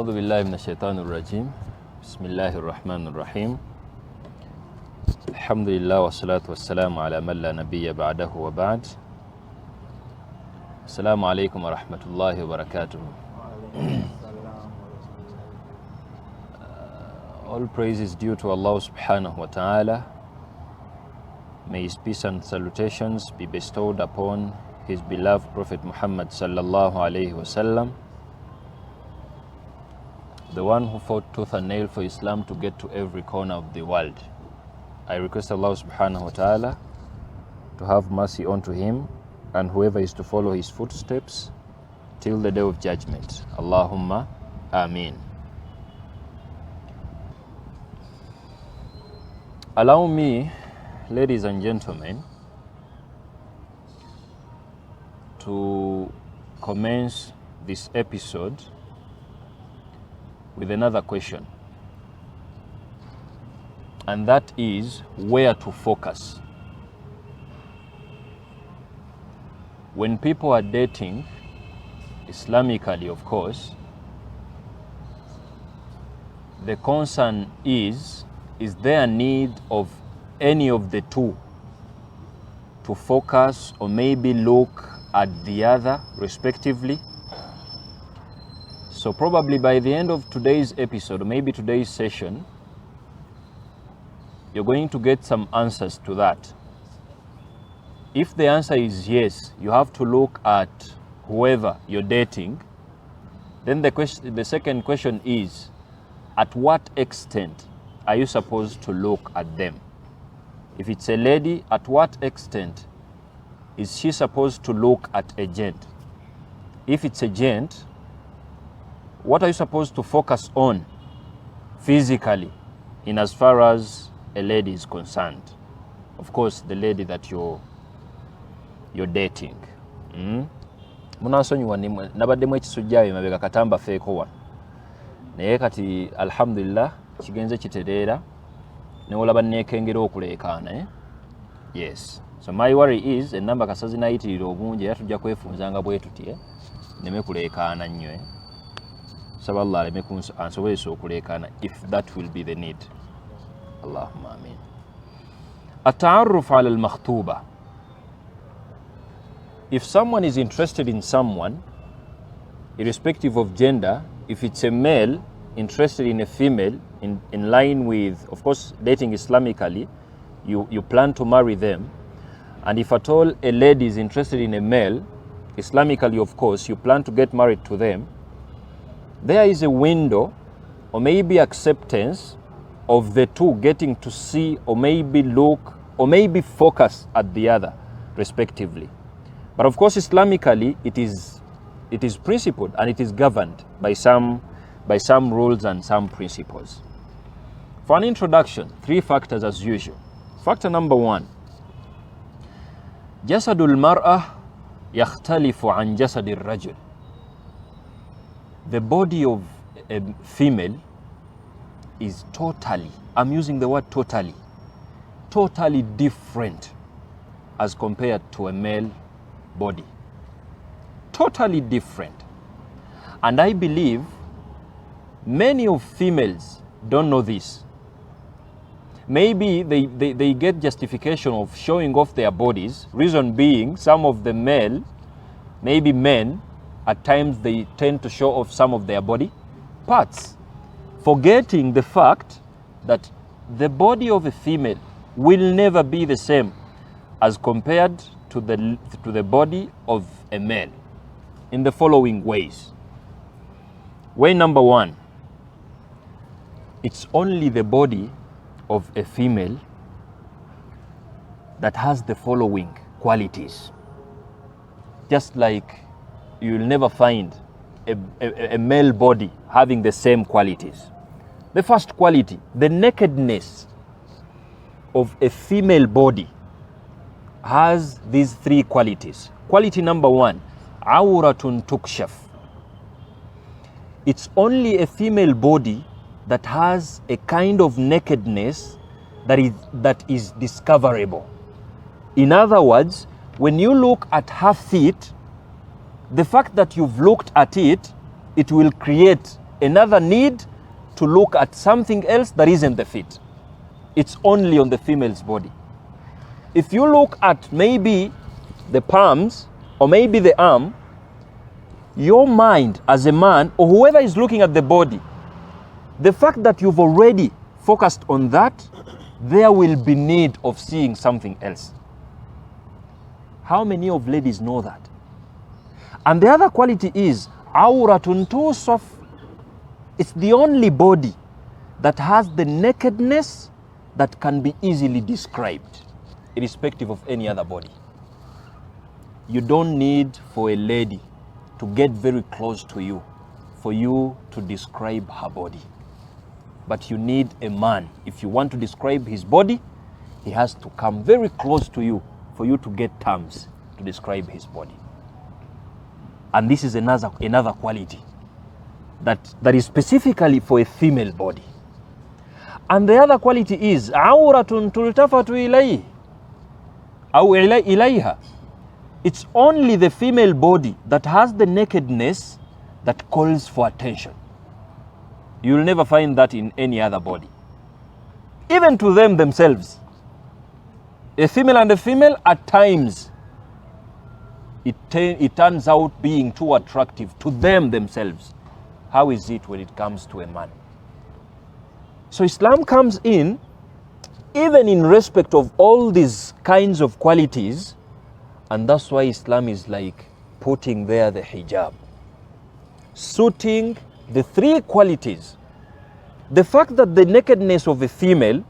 أعوذ بالله من الشيطان الرجيم بسم الله الرحمن الرحيم الحمد لله والصلاة والسلام على من لا نبي بعده وبعد السلام عليكم ورحمة الله وبركاته. All praise is due to Allah subhanahu wa ta'ala. May his peace and salutations be bestowed upon his beloved Prophet Muhammad sallallahu alayhi wa sallam, the one who fought tooth and nail for Islam to get to every corner of the world. I request Allah subhanahu wa ta'ala to have mercy unto him and whoever is to follow his footsteps till the day of judgment. Allahumma Ameen. Allow me, ladies and gentlemen, to commence this episode with another question, and that is where to focus. When people are dating, Islamically of course, the concern is there a need of any of the two to focus or maybe look at the other respectively? So probably by the end of today's episode, or maybe today's session, you're going to get some answers to that. If the answer is yes, you have to look at whoever you're dating, then the second question is, at what extent are you supposed to look at them? If it's a lady, at what extent is she supposed to look at a gent? If it's a gent, what are you supposed to focus on physically in as far as a lady is concerned? Of course, the lady that you're dating. Munasonyiwa nabaddemu ekisujja emabega katamba feeko wano. Naye kati alhamdulillah kigenze kitereera ne olaba neekengera okuleekaana. Yes. So my worry is enamba kasazi nayitirira obungi era tujja kwefunzanga bwe tuti neme kuleekaana nnyo. Saba Allah aleme ansobozesa okuleekaana if that will be the need. Allahumma amin. At-ta'arruf ala al-makhtuba. If someone is interested in someone, irrespective of gender, if it's a male interested in a female, in line with, of course, dating Islamically, you plan to marry them. And if at all a lady is interested in a male, Islamically, of course, you plan to get married to them, there is a window or maybe acceptance of the two getting to see or maybe look or maybe focus at the other respectively. But of course, Islamically, it is principled and it is governed by some rules and some principles. For an introduction, 3 factors as usual. Factor number 1, jasadul mar'ah yakhtalifu an jasadir rajul. The body of a female is totally, I'm using the word totally different as compared to a male body. Totally different. And I believe many of females don't know this. Maybe they get justification of showing off their bodies, reason being some of the male, maybe men, at times they tend to show off some of their body parts, forgetting the fact that the body of a female will never be the same as compared to the body of a male in the following ways. Way number 1, it's only the body of a female that has the following qualities. Just like you will never find a male body having the same qualities. The first quality, the nakedness of a female body has these 3 qualities. Quality number 1, awratun tukshaf. It's only a female body that has a kind of nakedness that is discoverable. In other words, when you look at her feet, the fact that you've looked at it, it will create another need to look at something else that isn't the feet. It's only on the female's body. If you look at maybe the palms or maybe the arm, your mind as a man or whoever is looking at the body, the fact that you've already focused on that, there will be need of seeing something else. How many of ladies know that? And the other quality is awratun tusaf. It's the only body that has the nakedness that can be easily described, irrespective of any other body. You don't need for a lady to get very close to you for you to describe her body. But you need a man. If you want to describe his body, he has to come very close to you for you to get terms to describe his body. And this is another quality that is specifically for a female body. And the other quality is awratun tultafatu ilayhi aw ilayha. It's only the female body that has the nakedness that calls for attention. You'll never find that in any other body. Even to them themselves. A female and a female, at times, it turns out being too attractive to them themselves. How is it when it comes to a man? So Islam comes in, even in respect of all these kinds of qualities, and that's why Islam is like putting there the hijab, suiting the three qualities. The fact that the nakedness of a female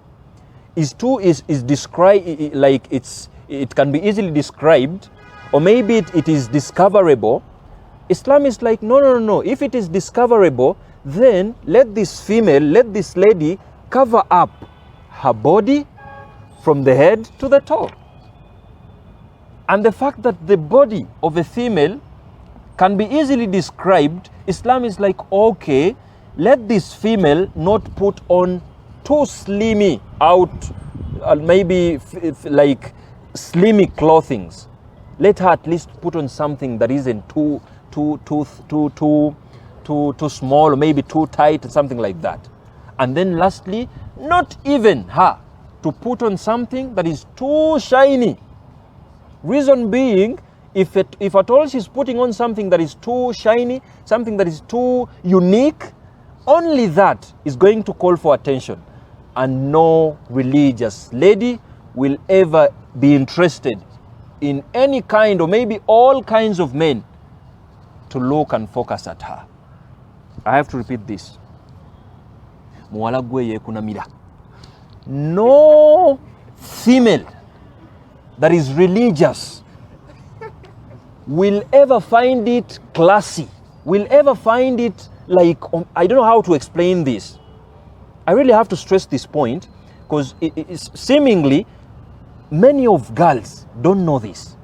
is described, like it can be easily described, or maybe it is discoverable. Islam is like, no. If it is discoverable, then let this lady cover up her body from the head to the toe. And the fact that the body of a female can be easily described, Islam is like, okay, let this female not put on too slimy out, maybe like slimy clothings. Let her at least put on something that isn't too small, or maybe too tight, something like that. And then lastly, not even her to put on something that is too shiny. Reason being, if at all she's putting on something that is too shiny, something that is too unique, only that is going to call for attention. And no religious lady will ever be interested in any kind, or maybe all kinds of men, to look and focus at her. I have to repeat this. No female that is religious will ever find it classy, will ever find it like, I don't know how to explain this. I really have to stress this point, because seemingly many of girls don't know this.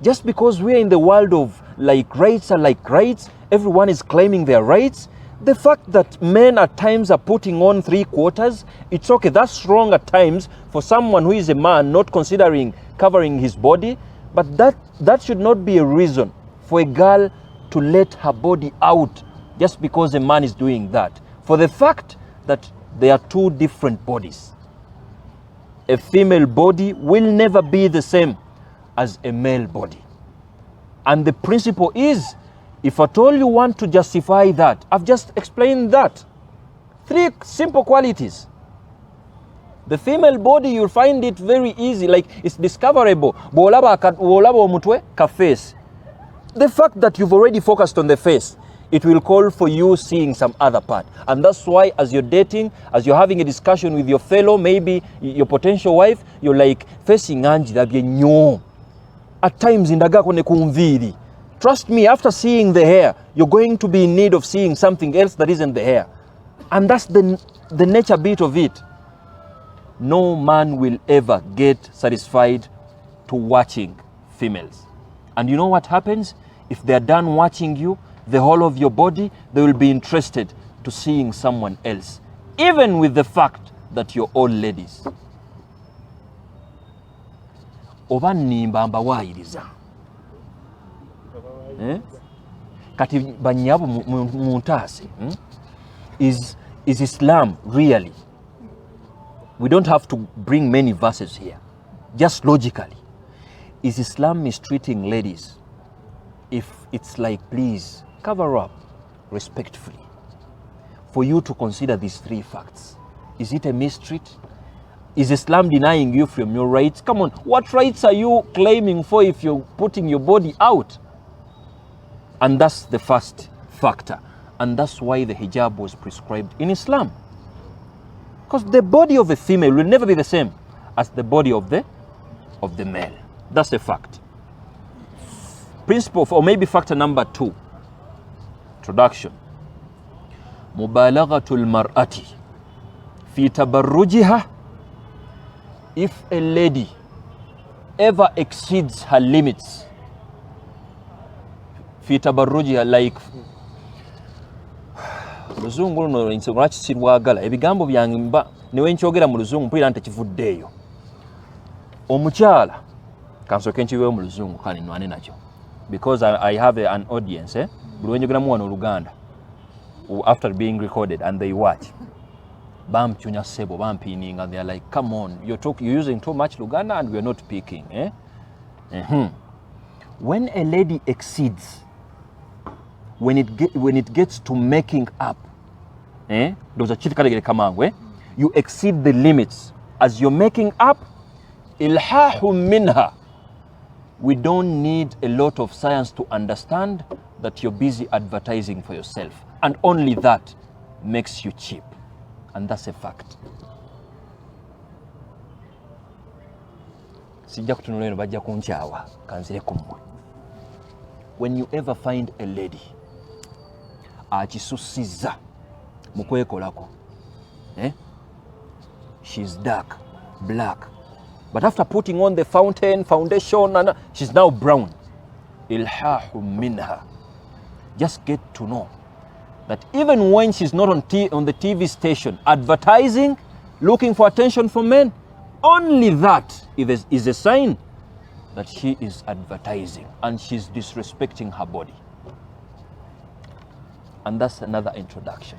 Just because we're in the world of like rights are like rights, everyone is claiming their rights. The fact that men at times are putting on 3/4, it's okay. That's wrong at times for someone who is a man not considering covering his body. But that should not be a reason for a girl to let her body out just because a man is doing that. For the fact that they are two different bodies. A female body will never be the same as a male body. And the principle is, if at all you want to justify that, I've just explained that. 3 simple qualities. The female body, you'll find it very easy, like it's discoverable. The fact that you've already focused on the face, it will call for you seeing some other part. And that's why as you're dating, as you're having a discussion with your fellow, maybe your potential wife, you're like, facing Anji, at times in the trust me, after seeing the hair, you're going to be in need of seeing something else that isn't the hair. And that's the nature bit of it. No man will ever get satisfied to watching females. And you know what happens? If they're done watching you, the whole of your body, they will be interested to seeing someone else. Even with the fact that you're all ladies. kati banyabo muntase. Is Islam really? We don't have to bring many verses here. Just logically, is Islam mistreating ladies? If it's like, please cover up respectfully, for you to consider these three facts. Is it a mistreat? Is Islam denying you from your rights? Come on, what rights are you claiming for if you're putting your body out? And that's the first factor. And that's why the hijab was prescribed in Islam. Because the body of a female will never be the same as the body of the male. That's a fact. Principle, or maybe factor number 2. Introduction. Mubalaghatul mar'ati fi tabarrujiha. If a lady ever exceeds her limits, fi tabarrujiha, like luzungu luno lwakisirwagala ebigambo byange mba newe nkyogera mu luzungu mpulira nti tekivuddeeyo. Omukyala kansoke nkiweewo mu luzungu kale nwane nakyo, because I have an audience buli wenjogeramu wano Oluganda after being recorded and they watch. Bamchunya sebo bampining and they're like, come on, you're using too much Luganda and we're not speaking. When a lady exceeds, when it gets to making up, you exceed the limits as you're making up, ilhahu minha. We don't need a lot of science to understand that you're busy advertising for yourself, and only that makes you cheap, and that's a fact. When you ever find a lady achisusiza mukwekolako, she's dark, black, but after putting on the foundation, and she's now brown, ilhahu minha. Just get to know that even when she's not on the TV station advertising, looking for attention from men, only that is a sign that she is advertising and she's disrespecting her body. And that's another introduction.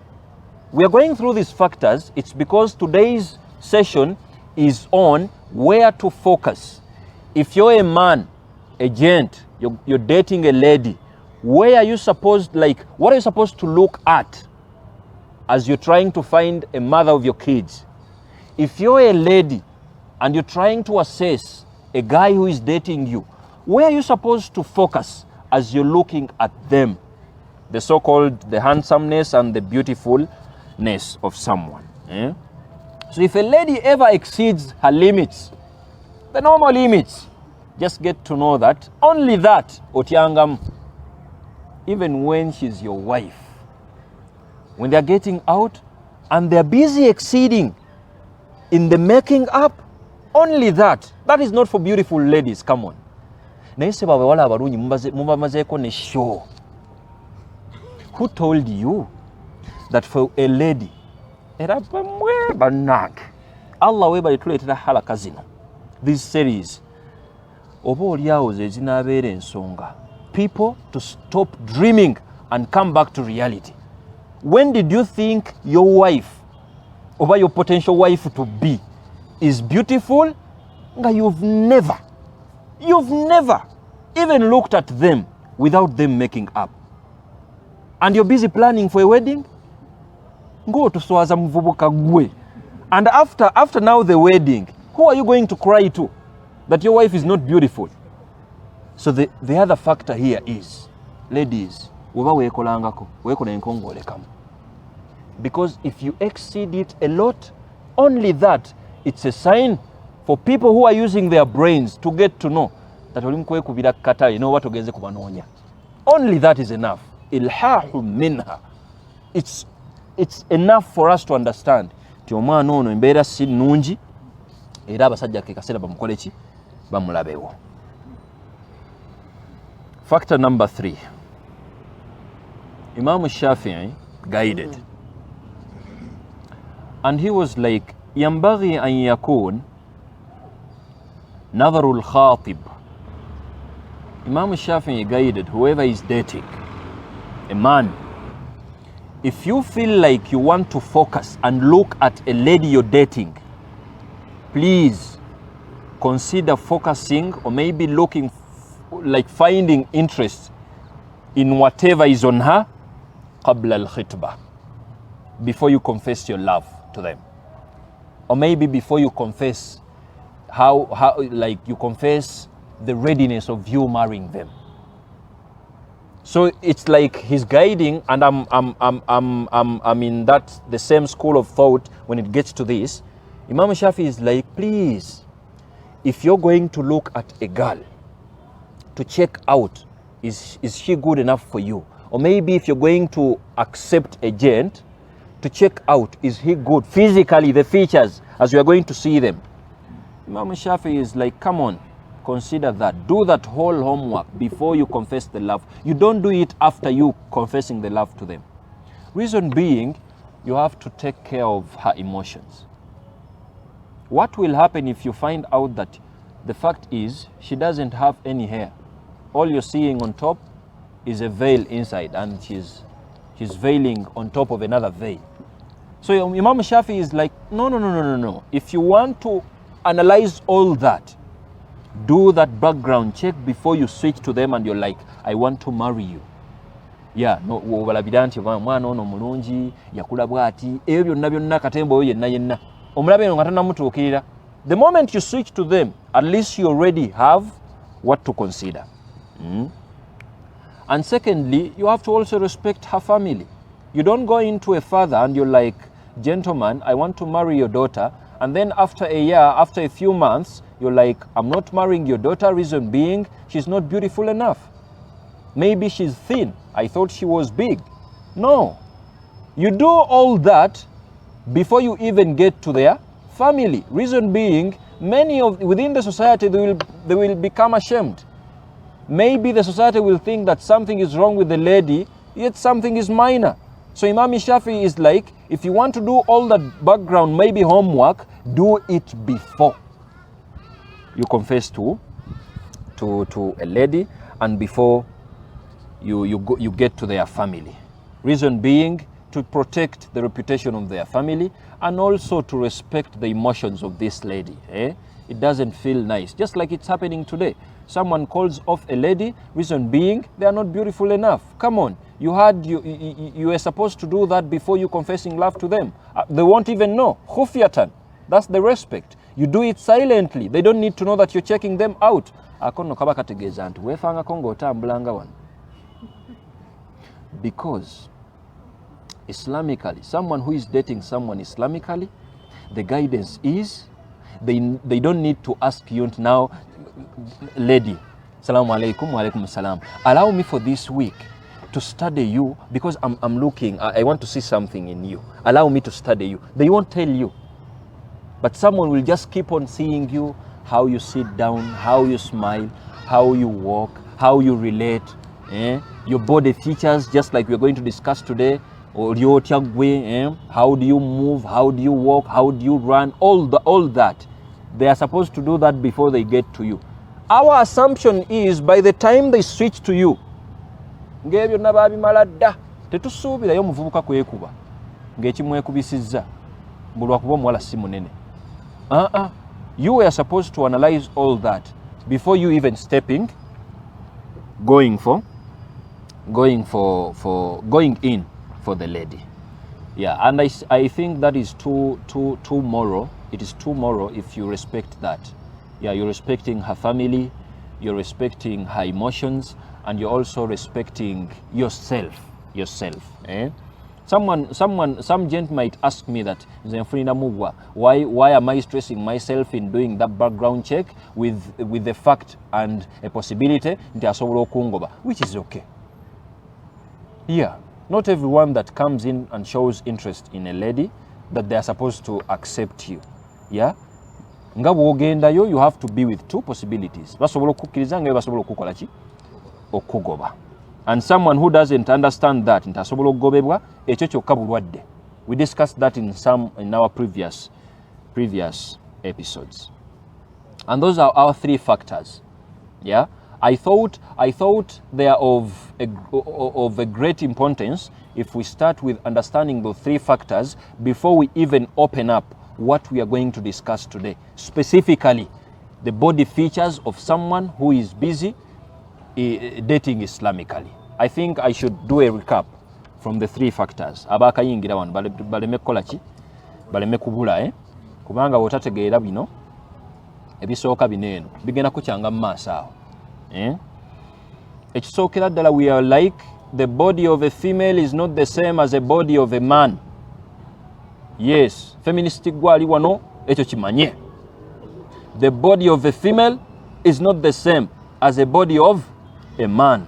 We are going through these factors. It's because today's session is on where to focus. If you're a man, a gent, you're dating a lady, where are you supposed, what are you supposed to look at as you're trying to find a mother of your kids? If you're a lady and you're trying to assess a guy who is dating you, where are you supposed to focus as you're looking at them? The so-called the handsomeness and the beautifulness of someone. So if a lady ever exceeds her limits, the normal limits, just get to know that only that, Otiangam, even when she's your wife, when they're getting out and they're busy exceeding in the making up, only that. That is not for beautiful ladies. Come on. Who told you that for a lady, Allah weba ituletera halaka zino, this series, people to stop dreaming and come back to reality. When did you think your wife, or your potential wife to be, is beautiful? You've never even looked at them without them making up. And you're busy planning for a wedding? Go to Swaza Mvubuka Gwe. And after now the wedding, who are you going to cry to that your wife is not beautiful? So the other factor here is, ladies, because if you exceed it a lot, only that, it's a sign for people who are using their brains to get to know that you know what ogenze kubanonya. Only that is enough. Ilhahu minha. It's enough for us to understand. Ti omwana ono embeera si nnungi era abasajja ke kaseera bamukole ki bamulabewo. Factor number 3. Imam Shafi'i guided. And he was like, ينبغي أن يكون نظر الخاطب. Imam Shafi'i guided whoever is dating. a man, if you feel like you want to focus and look at a lady you're dating, please consider focusing or maybe looking like finding interest in whatever is on her qabla al-khitbah, before you confess your love to them, or maybe before you confess how like you confess the readiness of you marrying them. So it's like he's guiding, and I'm in that the same school of thought when it gets to this. Imam Shafi is like, please, if you're going to look at a girl to check out, is she good enough for you? Or maybe if you're going to accept a gent, to check out, is he good physically, the features as you are going to see them. Imam Shafi is like, come on, consider that. Do that whole homework before you confess the love. You don't do it after you confessing the love to them. Reason being, you have to take care of her emotions. What will happen if you find out that the fact is she doesn't have any hair? All you're seeing on top is a veil inside, and she's veiling on top of another veil. So Imam Shafi is like, no. If you want to analyze all that, do that background check before you switch to them and you're like, I want to marry you. Yeah, no, walabidanti mwana ono mulungi yakula bwati ebyo byonna byonna katembo oyo yenna omulabe ngo ngatana mutuukirira. The moment you switch to them, at least you already have what to consider. And secondly, you have to also respect her family. You don't go into a father and you're like, gentleman, I want to marry your daughter, and then after a year, after a few months, you're like, I'm not marrying your daughter, reason being, she's not beautiful enough. Maybe she's thin. I thought she was big. No. You do all that before you even get to their family. Reason being, many of within the society, they will become ashamed. Maybe the society will think that something is wrong with the lady, yet something is minor. So Imam Shafi is like, if you want to do all that background, maybe homework, do it before you confess to a lady and before you get to their family. Reason being, to protect the reputation of their family and also to respect the emotions of this lady. It doesn't feel nice, just like it's happening today. Someone calls off a lady, reason being, they are not beautiful enough. Come on, you were supposed to do that before you confessing love to them. They won't even know. Khufyatan, that's the respect. You do it silently. They don't need to know that you're checking them out. Because Islamically, someone who is dating someone Islamically, the guidance is they don't need to ask you now, lady, salamu alaikum, wa alaikum salam, allow me for this week to study you because I'm looking, I want to see something in you. Allow me to study you. They won't tell you. But someone will just keep on seeing you, how you sit down, how you smile, how you walk, how you relate, your body features, just like we're going to discuss today, or how do you move, how do you walk, how do you run, all that. They are supposed to do that before they get to you. Our assumption is by the time they switch to you, tetusuubirayo muvubuka kwekuba ng'ekimwekubisizza bulwa kuba omuwala si munene. You were supposed to analyze all that before you even going in for the lady. Yeah, and I think that is too moral. It is too moral if you respect that. Yeah, you're respecting her family, you're respecting her emotions, and you're also respecting yourself. Some gent might ask me that, why am I stressing myself in doing that background check with the fact and a possibility, which is okay. Yeah, not everyone that comes in and shows interest in a lady that they are supposed to accept you. Yeah, you have to be with two possibilities. And someone who doesn't understand that, we discussed that in our previous episodes. And those are our three factors. Yeah, I thought they are of a great importance if we start with understanding the three factors before we even open up what we are going to discuss today. Specifically, the body features of someone who is busy dating Islamically. I think I should do a recap from the three factors. Abakayingira wano baleme kukola ki? Baleme kubula kubanga wotategeera bino ebisooka bineeno bigenda kukyanga mu maaso awo. Ekisookera ddala, we are like the body of a female is not the same as a body of a man. Yes, feminist gwali wano ekyo kimanye. The body of a female is not the same as a body of a man.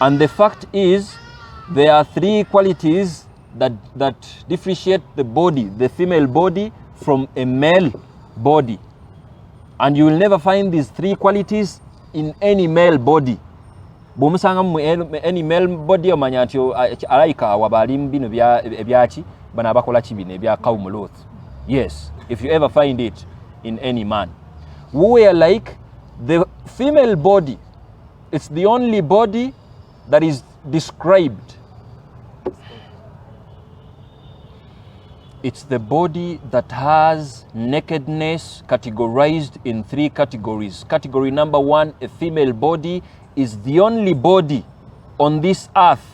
And the fact is, there are three qualities that differentiate the body, the female body, from a male body. And you will never find these three qualities in any male body. Bwomusanga mu any male body omanya nti alaika wabalimu bino ebyaki bano abakola ki bino ebya Qawm Lut. Yes, if you ever find it in any man. We are like the female body. It's the only body that is described. It's the body that has nakedness categorized in three categories. Category number one, a female body is the only body on this earth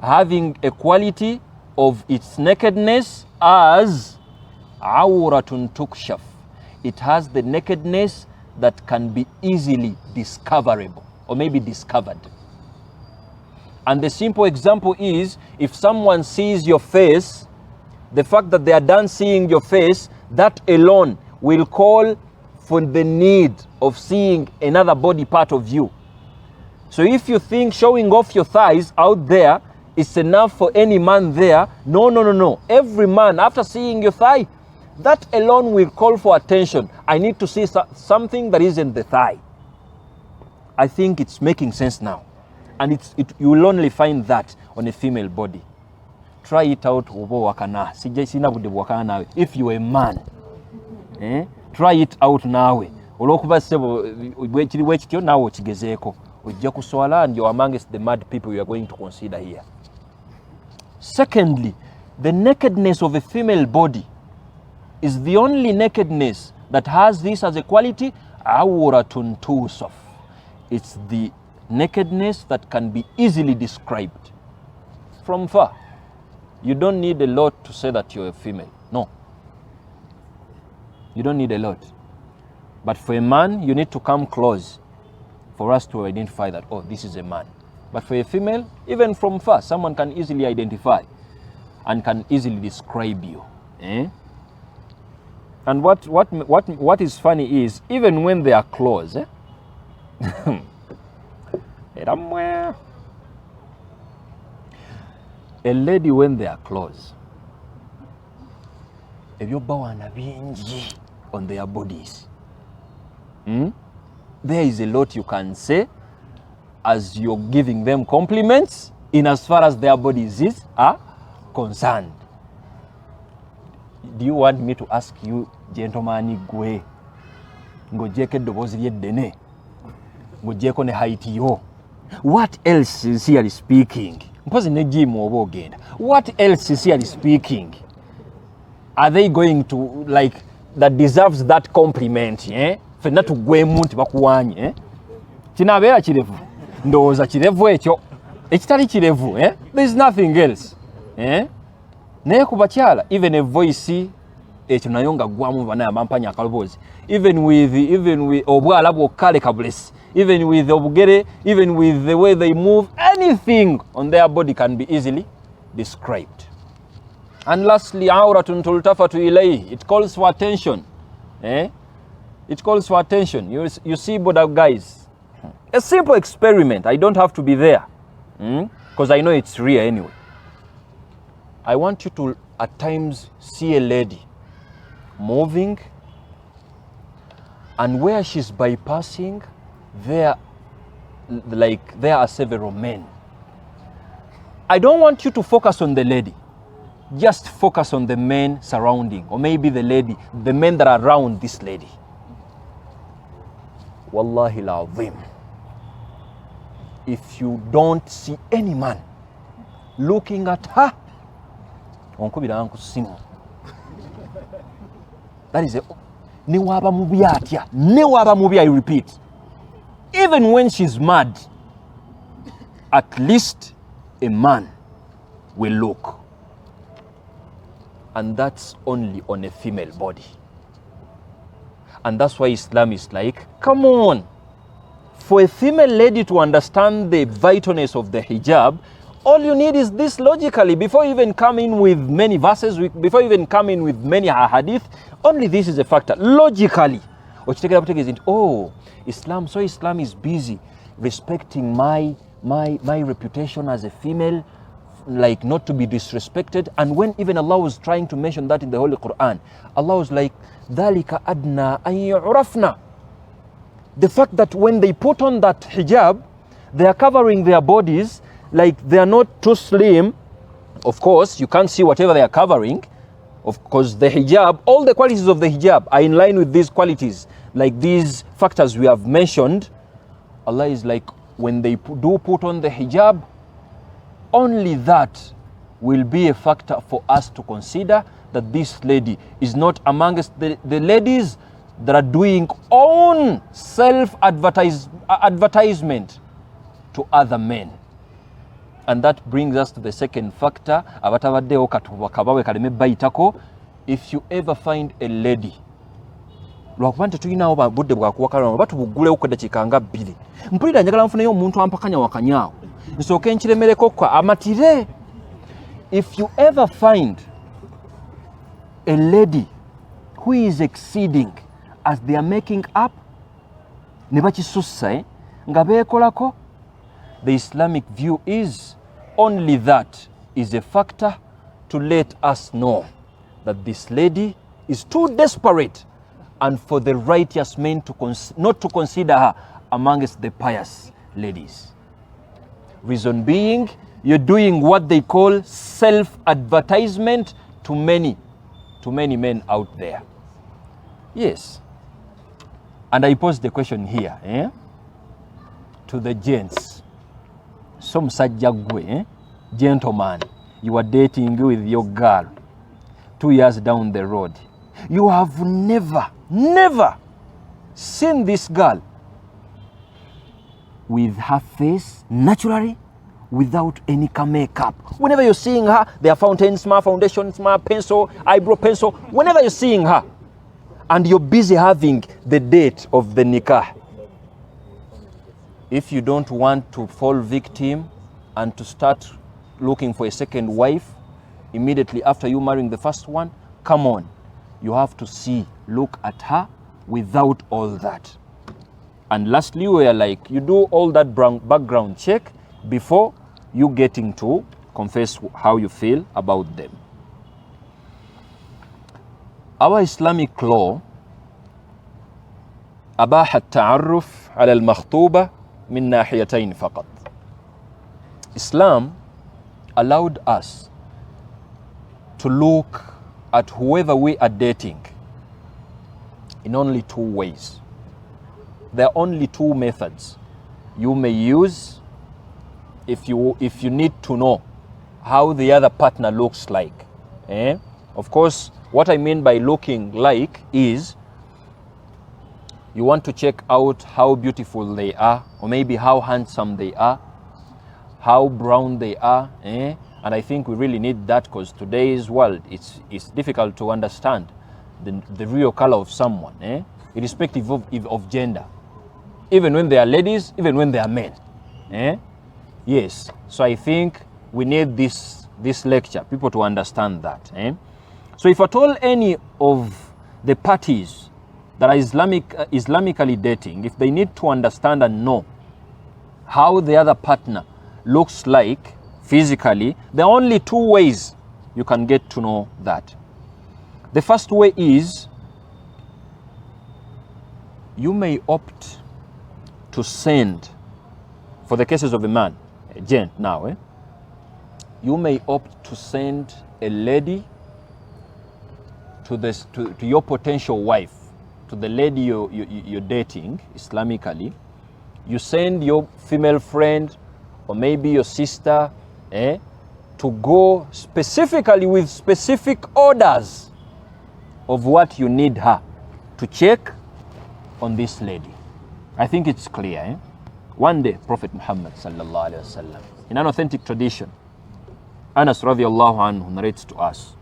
having a quality of its nakedness as awratun tukshaf. It has the nakedness that can be easily discoverable or maybe discovered. And the simple example is, if someone sees your face, the fact that they are done seeing your face, that alone will call for the need of seeing another body part of you. So if you think showing off your thighs out there is enough for any man there, no. Every man, after seeing your thigh, that alone will call for attention. I need to see something that isn't the thigh. I think it's making sense now. And you will only find that on a female body. Try it out. If you are a man, try it out now. And you're amongst the mad people you are going to consider here. Secondly, the nakedness of a female body is the only nakedness that has this as a quality. Awratun tusaf. It's the nakedness that can be easily described from far. You don't need a lot to say that you're a female. No. You don't need a lot. But for a man, you need to come close for us to identify that, oh, this is a man. But for a female, even from far, someone can easily identify and can easily describe you. And what is funny is, even when they are close, a lady, when they are close, on their bodies, there is a lot you can say as you're giving them compliments in as far as their bodies are concerned. Do you want me to ask you, gentleman, gwe ngojeke dobozi lyedene ngojeko ne height yo, what else, sincerely speaking, mpozi ne gym oba ogenda, what else, sincerely speaking, are they going to like that deserves that compliment? Fenna tugwemu nti bakuwanye kinabeera kirevu, ndowooza kirevu ekyo ekitali kirevu. There is nothing else. Naye ku bakyala, even a voice ekyo nayo nga gwamu banaye abampanya akaloboozi, even with obwala bwokkale kabulesi, even with obugere, even with the way they move, anything on their body can be easily described. And lastly, awratun tultafatu ilayhi, it calls for attention. It calls for attention. You see, Buddha guys, a simple experiment. I don't have to be there because I know it's real anyway. I want you to at times see a lady moving, and where she's bypassing, there are several men. I don't want you to focus on the lady. Just focus on the men surrounding, or maybe the lady, the men that are around this lady. wallahi al-azim, if you don't see any man looking at her, that is a newaba mubi, I repeat. Even when she's mad, at least a man will look. And that's only on a female body. And that's why Islam is like, come on. For a female lady to understand the vitalness of the hijab, all you need is this logically. Before even coming with many verses, before even coming with many hadith, only this is a factor. Logically. Oh, Islam is busy respecting my reputation as a female, like not to be disrespected. And when even Allah was trying to mention that in the Holy Quran, Allah was like, ذَلِكَ أَدْنَا أَن يُعْرَفْنَا. The fact that when they put on that hijab, they are covering their bodies, like they are not too slim. Of course, you can't see whatever they are covering. Of course, the hijab, all the qualities of the hijab are in line with these qualities, like these factors we have mentioned. Allah is like, when they do put on the hijab, only that will be a factor for us to consider that this lady is not amongst the ladies that are doing own self-advertisement to other men. And that brings us to the second factor. If you ever find a lady, lwakubante tulinawo budde bwakuwakalana batubuggulewo ku dakiika nga 2 mpulira njagala nfuneyo omuntu ampakanya wakanyaawo nsooke nkiremereko kwa amatire. If you ever find a lady who is exceeding as they are making up, ne bakisussa nga beekolako, the Islamic view is only that is a factor to let us know that this lady is too desperate and for the righteous men to not to consider her amongst the pious ladies. Reason being, you're doing what they call self-advertisement to many men out there. Yes. And I pose the question here to the gents. Some sajjagwe, gentleman, you are dating with your girl 2 years down the road. You have never seen this girl with her face naturally, without any makeup. Whenever you're seeing her, there are fountains, smart foundation, smart pencil, eyebrow pencil. Whenever you're seeing her, and you're busy having the date of the nikah, if you don't want to fall victim and to start looking for a second wife immediately after you marrying the first one, come on, you have to look at her without all that. And lastly, we are like, you do all that background check before you getting to confess how you feel about them. Our Islamic law أباح التعرف على المخطوبة من ناحيتين فقط. Islam allowed us to look at whoever we are dating in only 2 ways. There are only 2 methods you may use if you need to know how the other partner looks like. Of course, what I mean by looking like is you want to check out how beautiful they are, or maybe how handsome they are, how brown they are. And I think we really need that, because today's world, it's difficult to understand the real color of someone, irrespective of gender. Even when they are ladies, even when they are men. Yes, so I think we need this lecture, people to understand that. So if at all any of the parties that are Islamically dating, if they need to understand and know how the other partner looks like physically, there are only 2 ways you can get to know that. The first way is you may opt to send, for the cases of a man, a gent now, you may opt to send a lady to your potential wife to the lady you're dating Islamically, you send your female friend or maybe your sister to go specifically with specific orders of what you need her to check on this lady. I think it's clear. One day, Prophet Muhammad sallallahu alaihi wasallam, in an authentic tradition, Anas radiallahu anhu narrates to us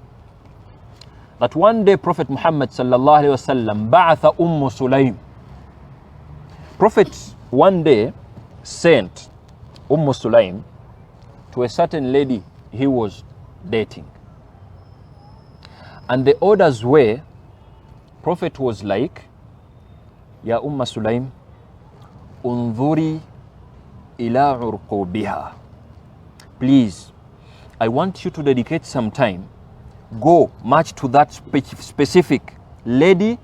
that one day Prophet Muhammad sallallahu alaihi wasallam ba'atha Sulaym. Prophet one day sent Sulaym to a certain lady he was dating. And the orders were, Prophet was like, Ya Sulaym, unzuri ila urqubiha. Please, I want you to dedicate some time, go march to that specific lady,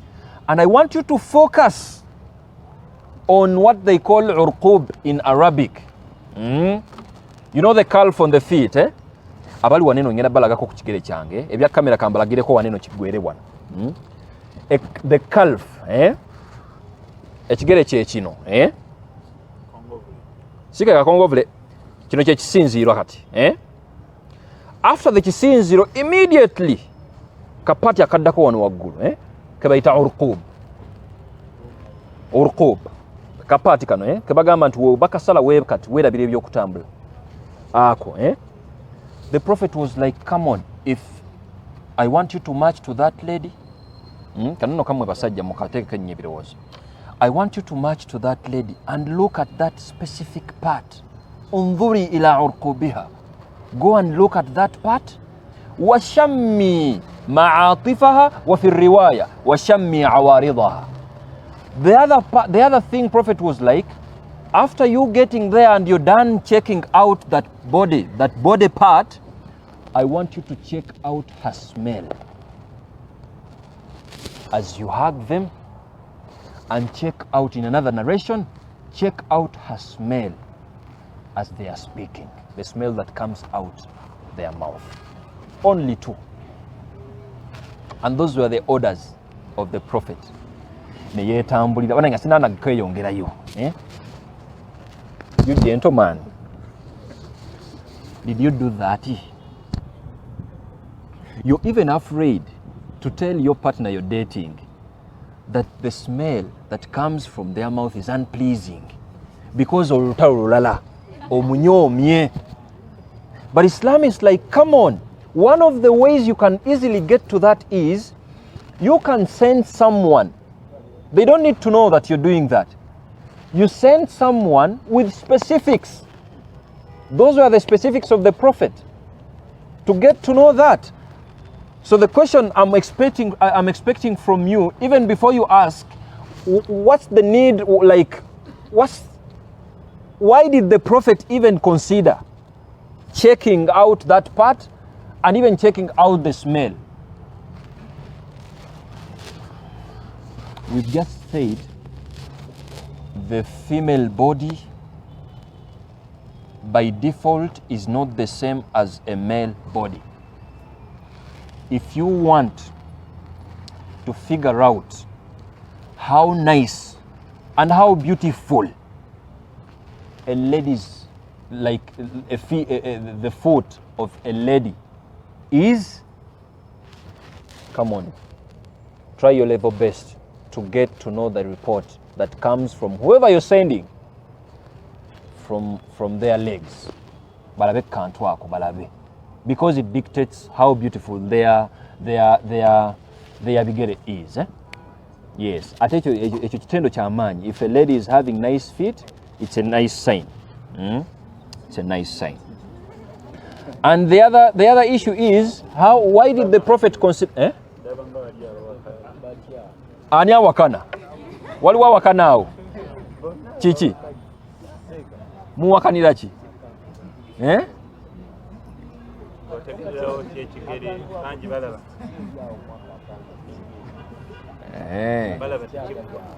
and I want you to focus on what they call urqub in Arabic. You know the calf on the feet, abali waneno ngenda balagako ku kigere kyange ebya kamera kambalagireko waneno kigwere bwana. The calf, ekigere kye kino, sika kongovule kino kye kisinziro kati, after the kisinziro immediately kapati akaddako wano waggulu, kebayita urqub kapati kano, kebagamba nti bakasala webkati werabira ebyokutambula ako. The Prophet was like, come on, if I want you to march to that lady, kanono kamwe basajja mukateke kenye ebirowozo, I want you to march to that lady and look at that specific part. Unzuri ila urqubiha. Go and look at that part. Washammi ma'atifaha wa fi riwaya washammi awaridaha. The other thing Prophet was like, after you getting there and you're done checking out that body part, I want you to check out her smell. As you hug them, and check out, in another narration, check out her smell as they are speaking, the smell that comes out their mouth. Only two. And those were the orders of the Prophet. You gentleman, did you do that? You're even afraid to tell your partner you're dating that the smell that comes from their mouth is unpleasing because of but Islam is like, come on, one of the ways you can easily get to that is you can send someone, they don't need to know that you're doing that, you send someone with specifics. Those were the specifics of the Prophet, to get to know that. So the question I'm expecting from you, even before you ask, what's the need, like, why did the Prophet even consider checking out that part and even checking out the smell? We've just said the female body by default is not the same as a male body. If you want to figure out how nice and how beautiful a lady's, like the foot of a lady is, come on, try your level best to get to know the report that comes from whoever you're sending, from their legs. Balabe kantwako balabe. Because it dictates how beautiful their bigere is. Yes. If a lady is having nice feet, it's a nice sign. It's a nice sign. And the other issue is why did the Prophet consider? Anya wakana. Waliwa wakanao. Chichi. Muwakanira chi.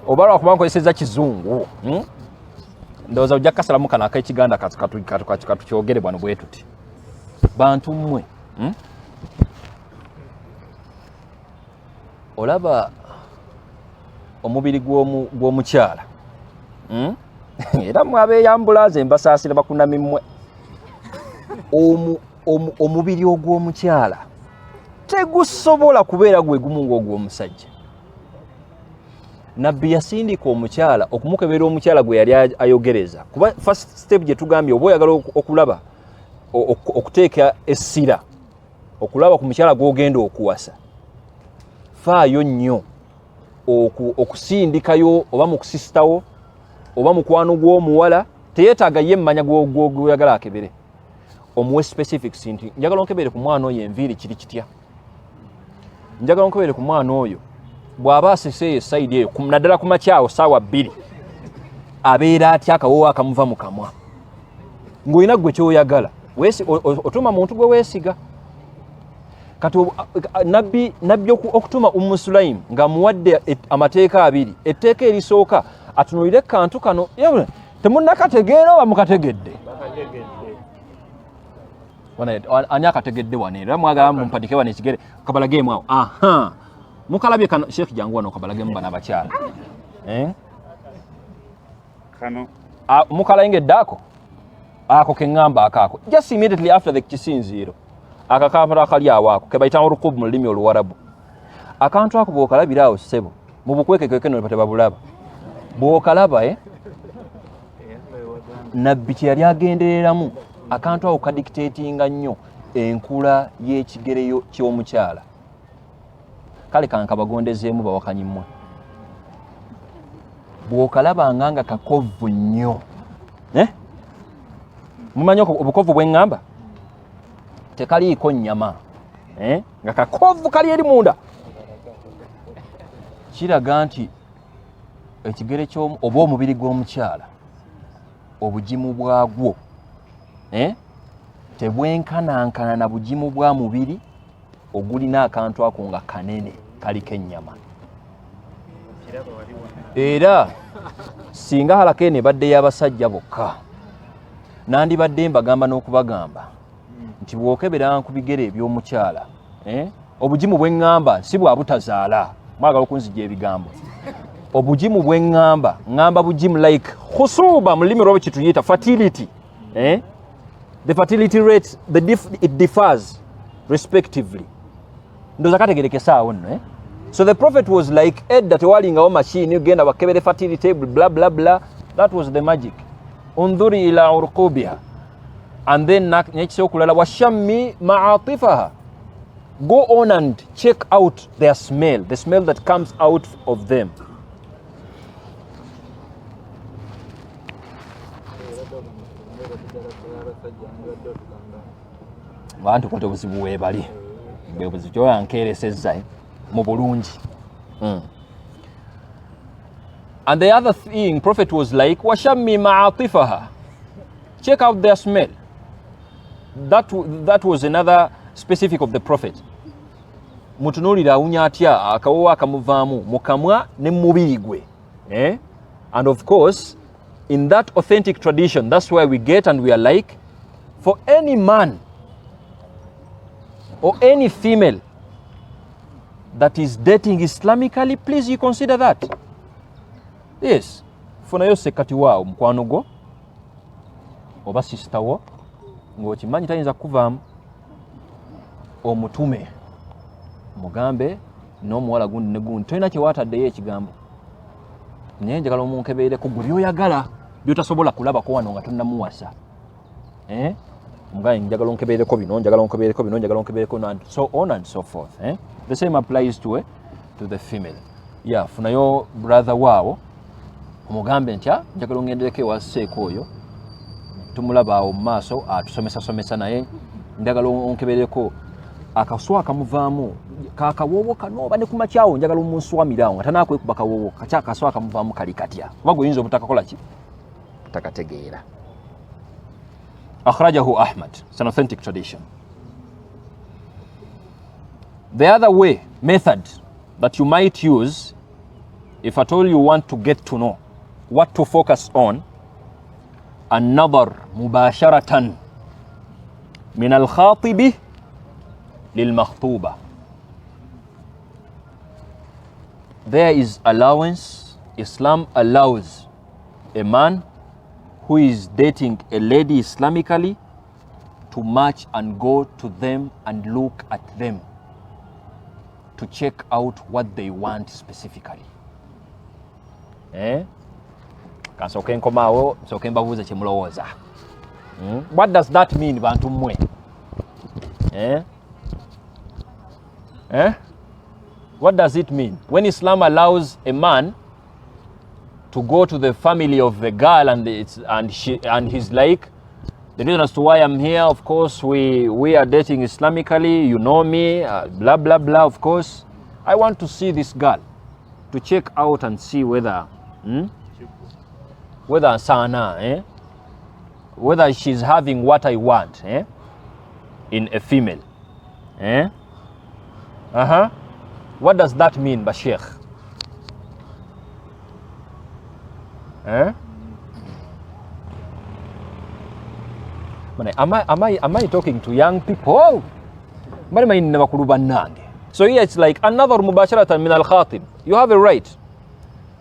Obara wakubankozeseza kizungu, ndowooza ojja kasalamu kana ak'ekiganda katukyogere bwano bwe tuti. Bantu mmwe, omubiri gw'omukyala era mwabeeyambulaze mbasaasira bakunamimwe omubiri ogw'omukyala tegusobola kubeera gwe gumu ng'ogw'omusajja. Nabbi yasindika omukyala okumukebera omukyala gwe yali ayogereza kuba first step gye tugambye oba oyagala okulaba okuteeka essira okulaba ku mukyala gw'ogenda okuwasa faayo nnyo okusindikayo oba mu kusisitawo oba mukwano gw'omuwala teyeetaaga ye mmanya gw'oyagala akebere omuwe specifics nti njagala onkebere ku mwana oyo enviiri kiri kitya, njagala onkebere ku mwana oyo bw'aba aseseeyo sayidi eyo naddala ku makyawo saawa 2 abeera atya akawoowo akamuva mu kamwa ng'olina gwe kyoyagala otuma muntu gwe weesiga. Kati nabbi okutuma Sulaim ng'amuwadde amateeka 2, etteeka erisooka atunuulire kantu kano temunnakategeera oba mukategedde? Ani akategedde wano era mwagala mumpadike wano ekigere kabalageemu awo mukalabye kano Sheikh jangu wano kabalagemu bana abakyala kano mukalengedde ako keŋŋamba akaako just immediately after the kisinziiro akakampala akali awo ako ke bayita orukubu mu lulimi Oluwarabu. Akantu ako bw'okalabira awo ssebo mu bukwekekeke no tebabulaba bw'okalaba nabbi kye yali agendereramu akantu ako kadictatinga nnyo enkula y'ekigere ky'omukyala. Kale kankabagondezeemu bawakanyimmwe bw'okalabanga nga kakovu nnyo mumanyi obukovu bw'eŋŋamba tekaliiko nnyama nga kakovu kali eri munda kiraga nti ekigere oba omubiri gw'omukyala obugimu bwagwo tebwenkanankana na bugimu bwa mubiri ogulina akantu ako nga kanene kaliko ennyama. Era singa halakene badde y'abasajja bokka nandibadde mbagamba n'okubagamba nti bw'okebera ku bigere eby'omukyala obugimu bw'eŋŋamba si bwa butazaala mwagala okunzijja ebigambo obugimu bw'eŋŋamba ŋŋamba bugimu like khusuba mu lulimi lwabo kituyita fertility the fertility rate it differs respectively ndoza kategerekesa awo nno so the prophet was like edda tewalingawo machine genda bakebere fertility blah blah blah. That was the magic. Undhuri ila urqubiha and then nekisookulala washammi ma'atifaha. Go on and check out their smell, the smell that comes out of them. Bantu kwate obuzibu weebali bwebuzibu kyoyankeeresezza mu bulungi. And the other thing, Prophet was like, washammi ma'atifaha. Check out their smell. That was another specific of the Prophet. Mutunulira awunya atya akawoowo akamuvaamu mu kamwa ne mu mubiri gwe. And of course, in that authentic tradition, that's where we get and we are like, for any man or any female that is dating Islamically, please you consider that. Yes, funayo sekati waawo mukwano gwo oba sister wo ng'okimanyi tayinza kuvaamu omutume mugambe n'omuwala gundi ne gundi tolina kye waataddeyo ekigambo naye njagala omunkebeereko gwe byoyagala byotasobola kulabako wano nga tonnamuwasa mugaye njagala onkebeereko bino njagala onkebeereko bino njagala onkebeereko and so on and so forth. The same applies to the female. Yeah, funayo brother waawo omugambe ntya njagala ongendereko ewaseeko oyo tumulaba awo mu maaso atusomesa naye njagala onkebeereko akaswa akamuvaamu kakawoowo kano oba ne ku makyawo njagala omunswamirawo nga tanaakwekuba kawoowo kaca akaswa akamuvaamu kali katya oba gwe oyinza obutakakola ki takategeera. Akhrajahu Ahmad. It's an authentic tradition. The other method that you might use if at all you want to get to know what to focus on, النظر مباشرة من الخاطب للمخطوبة. there is allowance. Islam allows a man who is dating a lady Islamically to match and go to them and look at them to check out what they want specifically. Kansoke nkomawo soke mbabuze kyemulowooza. What does that mean, bantu mmwe? What does it mean when Islam allows a man to go to the family of the girl and he's like, the reason as to why I'm here, of course, we are dating Islamically, you know me, blah blah blah. Of course, I want to see this girl to check out and see whether sana, whether she's having what I want in a female. What does that mean, Bashir? Am I talking to young people? So here it's like another mubasharatan min al-khatib. You have a right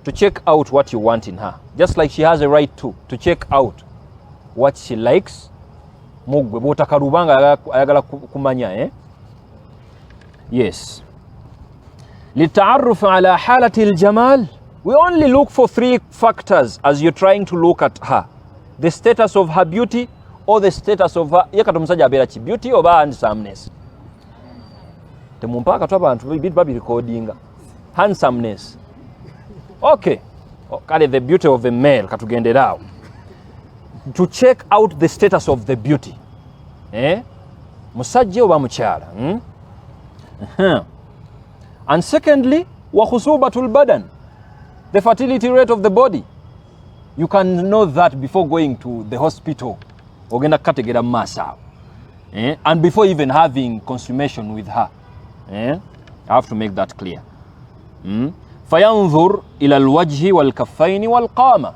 to check out what you want in her, just like she has a right to check out what she likes. Yes. للتعرف على حالة الجمال. We only look for 3 factors as you're trying to look at her: the status of her beauty, or the status of her beauty or handsomeness. Handsomeness. Okay. The beauty of a male. To check out the status of the beauty. Musajja oba mukyala. And secondly, wa khusubatul badan, the fertility rate of the body. You can know that before going to the hospital. And before even having consummation with her. I have to make that clear. فَيَنْظُرْ إِلَى الْوَجْهِ وَالْكَفَّيْنِ وَالْقَامَةِ.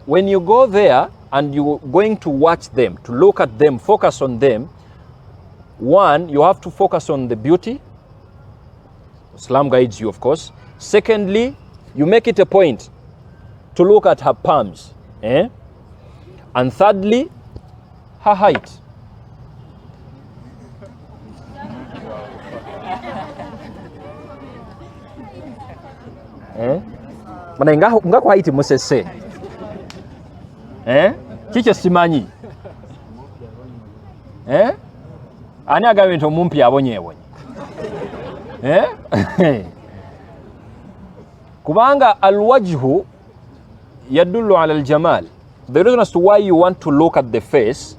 When you go there and you're going to watch them, to look at them, focus on them, one, you have to focus on the beauty. Islam guides you, of course. Secondly, you make it a point to look at her palms. And thirdly, her height. Nga kwa height musese. Chicho simanyi. Ani agambye nti omumpi abonyeebonye. Kubanga alwajhu yadullu ala aljamal. The reason as to why you want to look at the face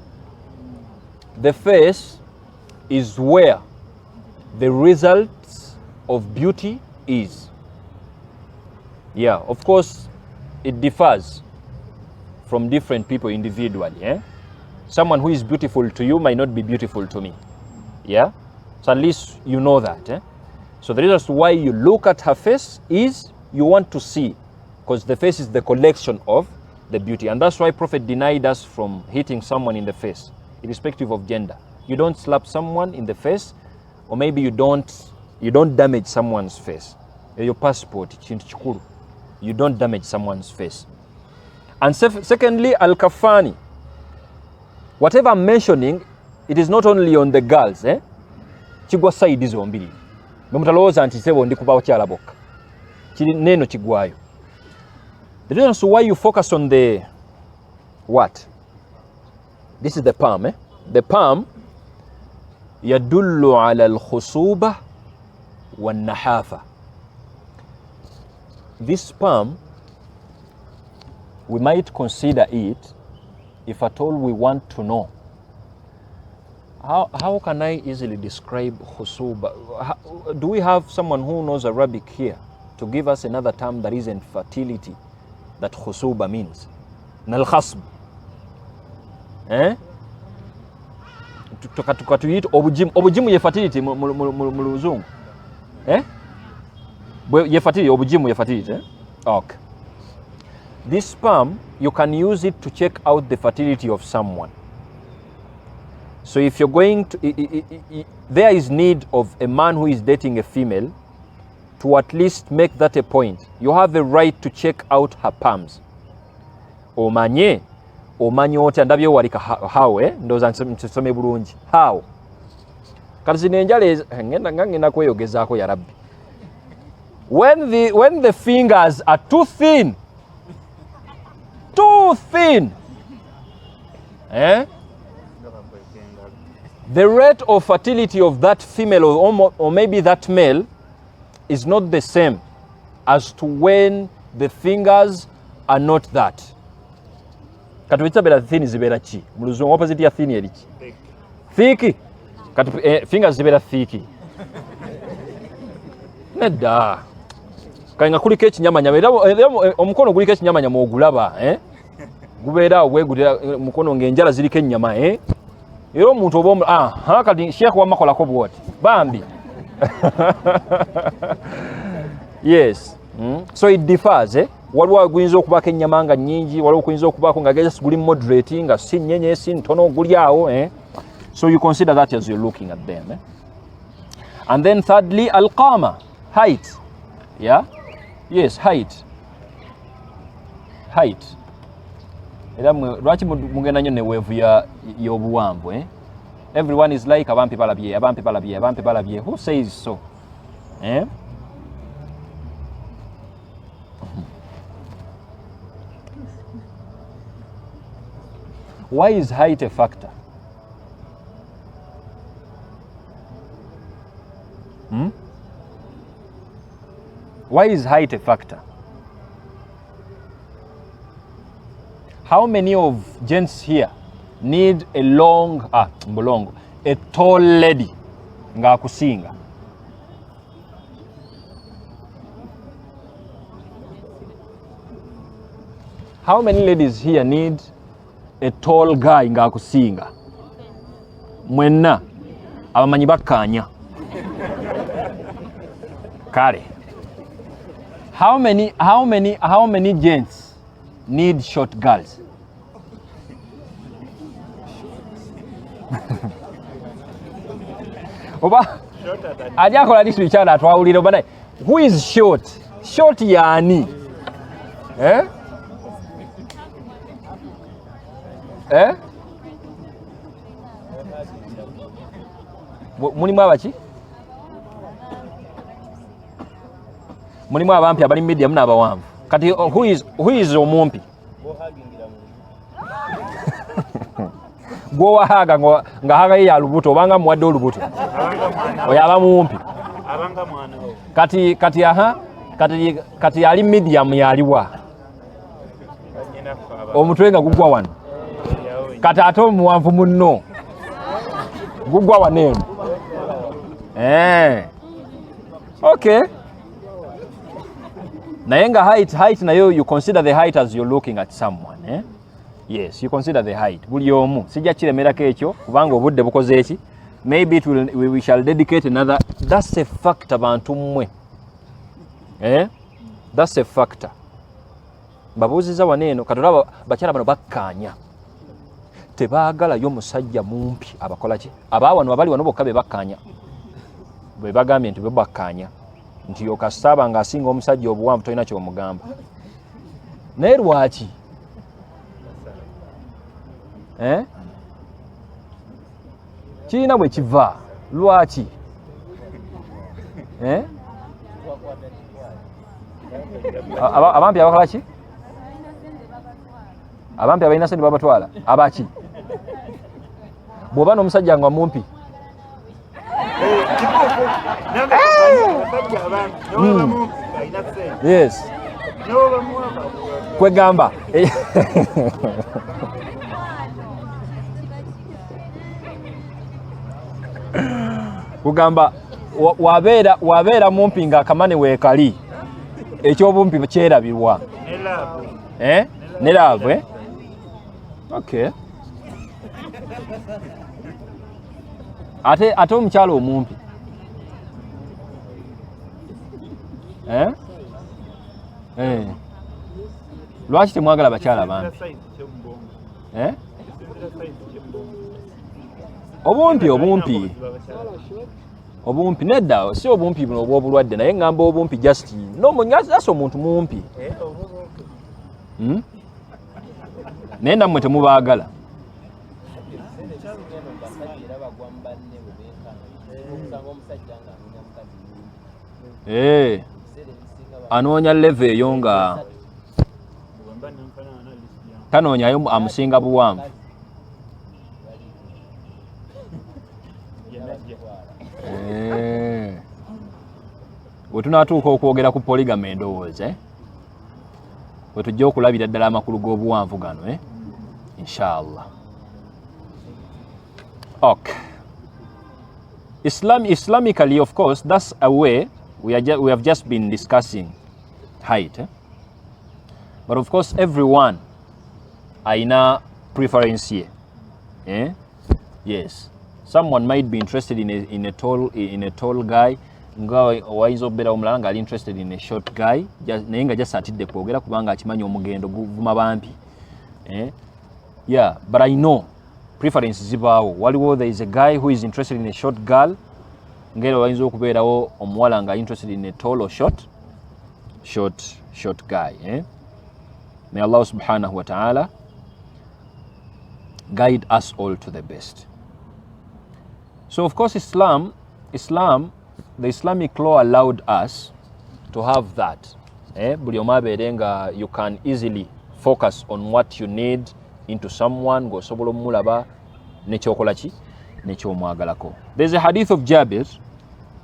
is where the results of beauty is. Yeah, of course, it differs from different people individually. Someone who is beautiful to you might not be beautiful to me. Yeah, so at least you know that. So the reason why you look at her face is you want to see, because the face is the collection of the beauty, and that's why Prophet denied us from hitting someone in the face, irrespective of gender. You don't slap someone in the face, or maybe you don't damage someone's face. Your passport, you don't damage someone's face. And secondly, al-kafani. Whatever I'm mentioning, it is not only on the girls. Chigwa side izo mbili. Memutaloza anti sebo ndikuba wakyala boka. Chiri neno chigwayo. The reason why you focus on the what? This is the palm. The palm yadullu ala al-khusuba wan-nahafa. This palm, we might consider it if at all we want to know. How can I easily describe khusuba? Do we have someone who knows Arabic here to give us another term that isn't fertility that khusuba means? Nal khasb. Tukatuit obujimu ye fertility mu luzungu. Ye fertility, obujimu ye fertility. Okay. This sperm, you can use it to check out the fertility of someone. So if you're going to, there is need of a man who is dating a female to at least make that a point. You have a right to check out her palms. Omanye oti ndabye walika how ndoza nsome bulungi how kati zinenjale ngenda kweyogezaako ya rabbi when the fingers are too thin the rate of fertility of that female or maybe that male is not the same as to when the fingers are not that. Kati wechita thin zibera chi muluzungu opposite ya thin yali chi thick kati fingers zibera thick nedda kanga kuliko ekinyamanya era omukono guliko ekinyamanya mogulaba gubeera ogwegulira mukono ng'enjala ziriko ennyama era omuntu oba kati sheekh wamakolako bwoti bambi yes so it differs waliwo oguyinza okubaako ennyama nga nnyingi waliwo okuyinza okubaako nga just guli moderate nga si nnyenye si ntono guli awo so you consider that as you're looking at them and then thirdly al-qama height yes height era lwaki mugenda nnyo neweevu y'obuwanvu everyone is like abampi balabye who says so why is height a factor? Why is height a factor? How many of gents here need a tall lady nga akusinga? How many ladies here need a tall guy nga akusinga? Mwenna abamanyi bakkanya. Kale. How many gents need short girls? Oba ajakola district cyana atwawulira oba who is short yani mulimu abaki mulimu abampi abali medium n'abawanvu kati who is omumpi gwowahaga nga haga ye ya lubuto obanga muwadde olubuto oyo aba mumpi kati ali medium yaliwa omutwe nga gugwa wano kati ate omuwanvu munno gugwa wano eno okay naye nga height nayo you consider the height as you're looking at someone yes you consider the height buli omu sijja kiremerako ekyo kubanga obudde bukoze eki maybe we shall dedicate another that's a factor bantu mmwe that's a factor babuuziza wano eno katolaba bakyala bano bakkaanya tebaagalayo musajja mumpi abakola ki abaawano abali wano bokka be bakkaanya bwe bagambye nti be bakkaanya nti yokasaba nga asinga omusajja obuwanvu tolina kyomugamba naye lwaki kirina bwe kiva lwaki abampi abakola ki abampi abalina sente babatwala abaki bw'oba n'omusajja nga mumpi yes kwegamba kugamba wabeera mumpi nga akamane weekali ekyobumpi kyerabirwa ne laavu okay ate omukyalo omumpi lwaki temwagala bakyala bampi obumpi obumpi nedda si obumpi buno obw'obulwadde naye ngamba obumpi just no that's omuntu mumpi naye nammwe temubaagala anoonya leve eyo nga tanoonyayo amusinga buwanvu bwe tunaatuuka okwogera ku polygamy endowooza bwe tujja okulabira ddala amakulu g'obuwanvu gano inshallah. Okay. Islamically, of course, that's a way we have just been discussing height. But of course, everyone aina preference here. Yes. Someone might be interested in a tall guy. Nga wayinza obeera omulala nga ali interested in a short guy. Naye nga just atidde kwogera kubanga akimanyi omugendo guvuma bampi. Yeah, but I know preference zibaawo. Waliwo there is a guy who is interested in a short girl. Ngera wayinza okubeerawo omuwala nga interested in a tall or short guy. May Allah subhanahu wa ta'ala guide us all to the best. So of course Islam, the Islamic law allowed us to have that. Buli omu abeere nga you can easily focus on what you need into someone ng'osobola omulaba n'ekyokola ki n'ekyomwagalako. There's a hadith of Jabir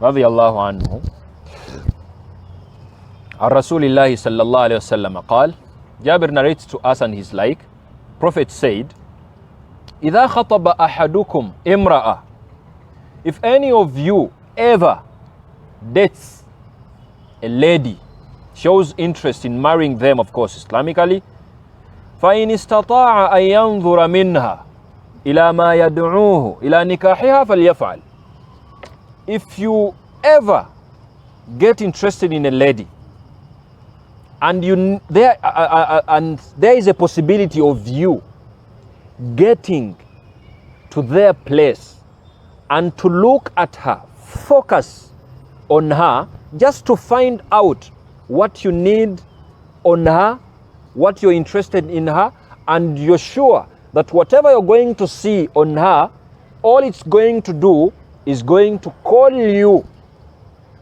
radiyallahu anhu عن رسول الله صلى الله عليه وسلم قال, Jabir narrates to us and he's like, Prophet said, إذا خطب أحدكم امرأة, if any of you ever dates a lady, shows interest in marrying them, of course Islamically, فإن استطاع أن ينظر منها إلى ما يدعوه إلى نكاحها فليفعل. If you ever get interested in a lady and there is a possibility of you getting to their place and to look at her, focus on her, just to find out what you need on her, what you're interested in her, and you're sure that whatever you're going to see on her, all it's going to do is going to call you,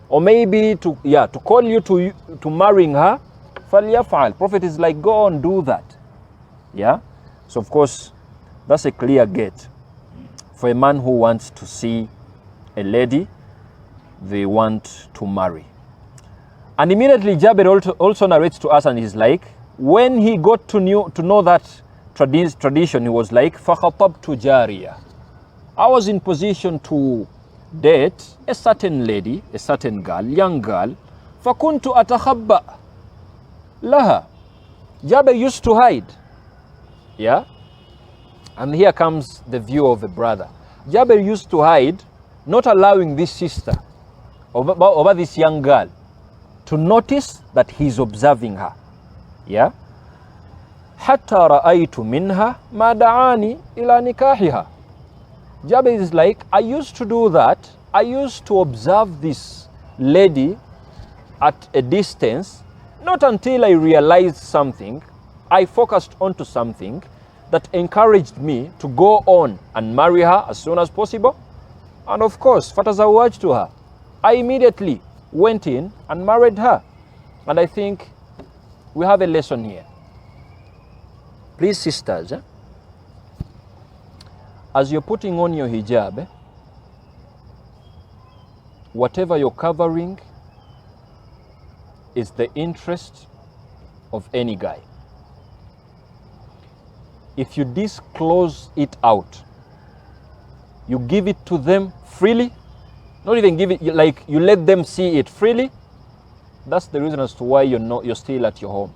or maybe to call you to marrying her, فَلْيَفْعَلْ. Prophet is like, go on, do that. Yeah? So of course, that's a clear gate for a man who wants to see a lady they want to marry. And immediately Jabir also narrates to us and he's like, when he got to know that tradition, he was like, فَخَطَبْتُ جَارِيَةً. I was in position to date a certain lady, a certain girl, young girl. فَكُنْتُ أَتَخَبَّأ لَهَا. Jabir used to hide. Yeah? And here comes the view of a brother. Jabir used to hide, not allowing this sister, over this young girl, to notice that he's observing her. Yeah? حتى رأيت منها ما دعاني إلى نكاحها. Jabir is like, I used to do that. I used to observe this lady at a distance, not until I realized something. I focused onto something that encouraged me to go on and marry her as soon as possible. And of course, fatazawaj to her. I immediately went in and married her. And I think we have a lesson here. Please, sisters, as you're putting on your hijab, whatever you're covering is the interest of any guy. If you disclose it out, you give it to them freely, not even give it, like you let them see it freely, that's the reason as to why you're still at your home.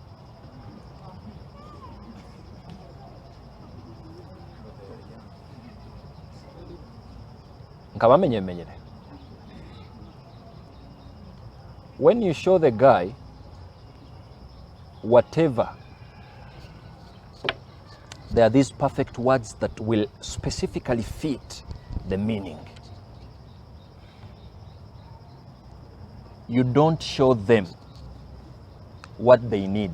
When you show the guy whatever, there are these perfect words that will specifically fit the meaning. you don't show them what they need.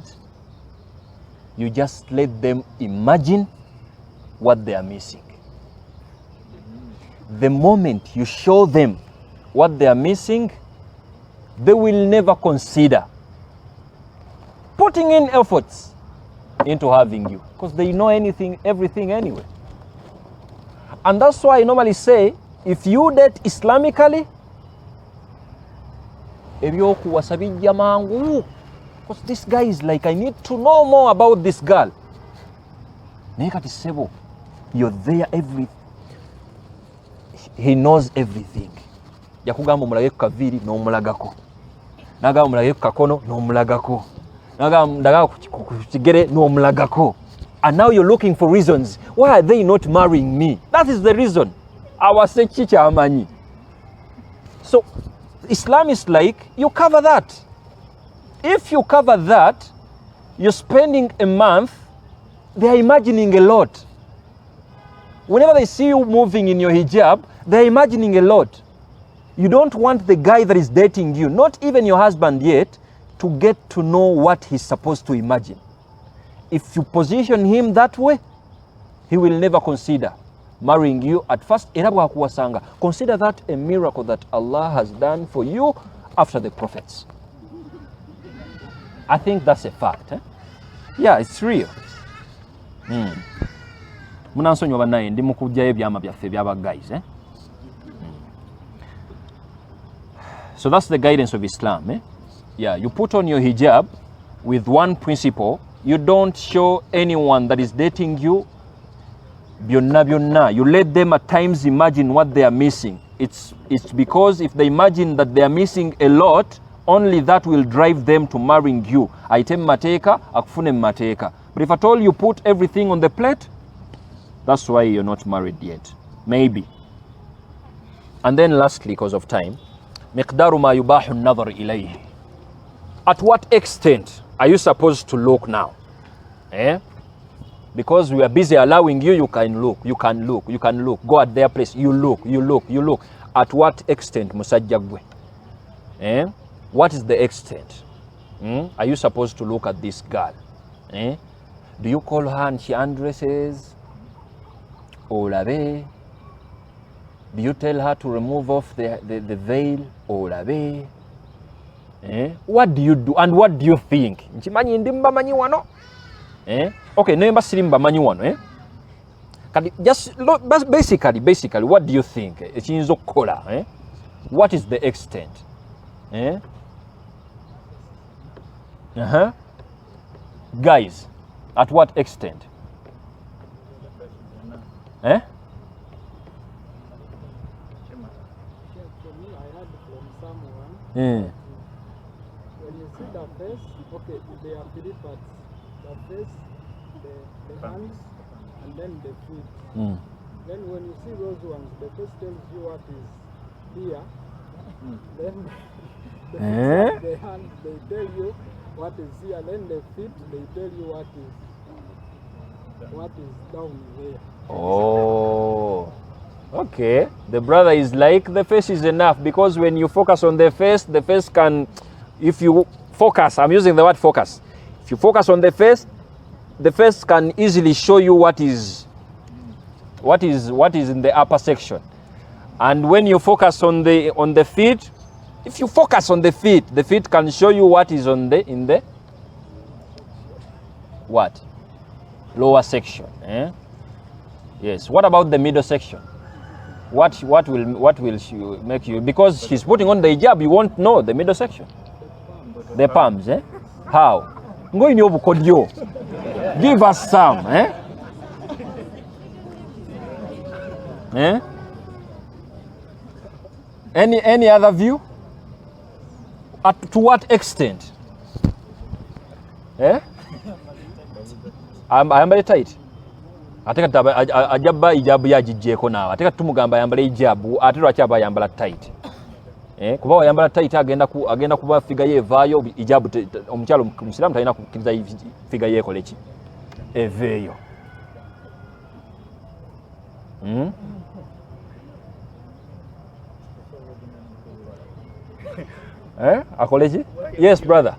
You just let them imagine what they are missing. The moment you show them what they are missing, they will never consider putting in efforts into having you, because they know everything anyway. And that's why I normally say, if you date Islamically, because this guy is like, I need to know more about this girl. You're there, he knows everything. Yakugamba omulage ku kaviri n'omulagako. Nagamba omulage ku kakono n'omulagako. Nagamba ku kigere n'omulagako. And now you're looking for reasons. Why are they not marrying me? That is the reason. Awase chicha amanyi. So Islam is like, you cover that. If you cover that, you're spending a month, they're imagining a lot. Whenever they see you moving in your hijab, they're imagining a lot. You don't want the guy that is dating you, not even your husband yet, to get to know what he's supposed to imagine. If you position him that way, he will never consider marrying you at first. Consider that a miracle that Allah has done for you after the prophets. I think that's a fact. Yeah, it's real. Munansonyo banaye ndi mukujjayo ebyama byaffe byaba guys. So that's the guidance of Islam. Yeah, you put on your hijab with one principle. You don't show anyone that is dating you byonna byonna. You let them at times imagine what they are missing. It's because if they imagine that they are missing a lot, only that will drive them to marrying you. Aitem mateka, akufune mateka. But if at all you put everything on the plate, that's why you're not married yet. Maybe. And then lastly, because of time, مقدار ما يباح النظر إليه. At what extent are you supposed to look now? Because we are busy allowing you, you can look. Go at their place, you look. At what extent, musajjagwe? What is the extent? Are you supposed to look at this girl? Do you call her and she undresses? Olabe? Do you tell her to remove off the veil? Olabe? What do you do and what do you think? Nchimanyi ndimba manyi wano? Okay, nemba sirimba manyi wano. Just look, basically, what do you think? Echinzo kola. What is the extent? Guys, at what extent? When you see the face, okay, there are three parts. The face, the hands, and then the feet. Then when you see those ones, the face tells you what is here. Then the hands, they tell you what is here. Then the feet, they tell you what is down there. Oh. Okay, the brother is like, the face is enough, because when you focus on the face can, if you focus, I'm using the word focus. If you focus on the face can easily show you what is in the upper section. And when you focus on the feet, if you focus on the feet can show you what is in the what? Lower section. Yes. What about the middle section? What will she make you? Because she's putting on the hijab, you won't know the middle section. The palms, How? Give us some, Any other view? To what extent? I'm very tight. Ate kati ajabba ijabu yagijjeeko naawe. Ate kati tumugamba ayambala ijabu, ate lwaki aba ayambala tight? Kuba ayambala tight agenda kuba figa ye evaayo, ijabu omukyalo omusiraamu talina kukkiriza figa ye ekole ki? Eveeyo. Akoleji? Yes, brother.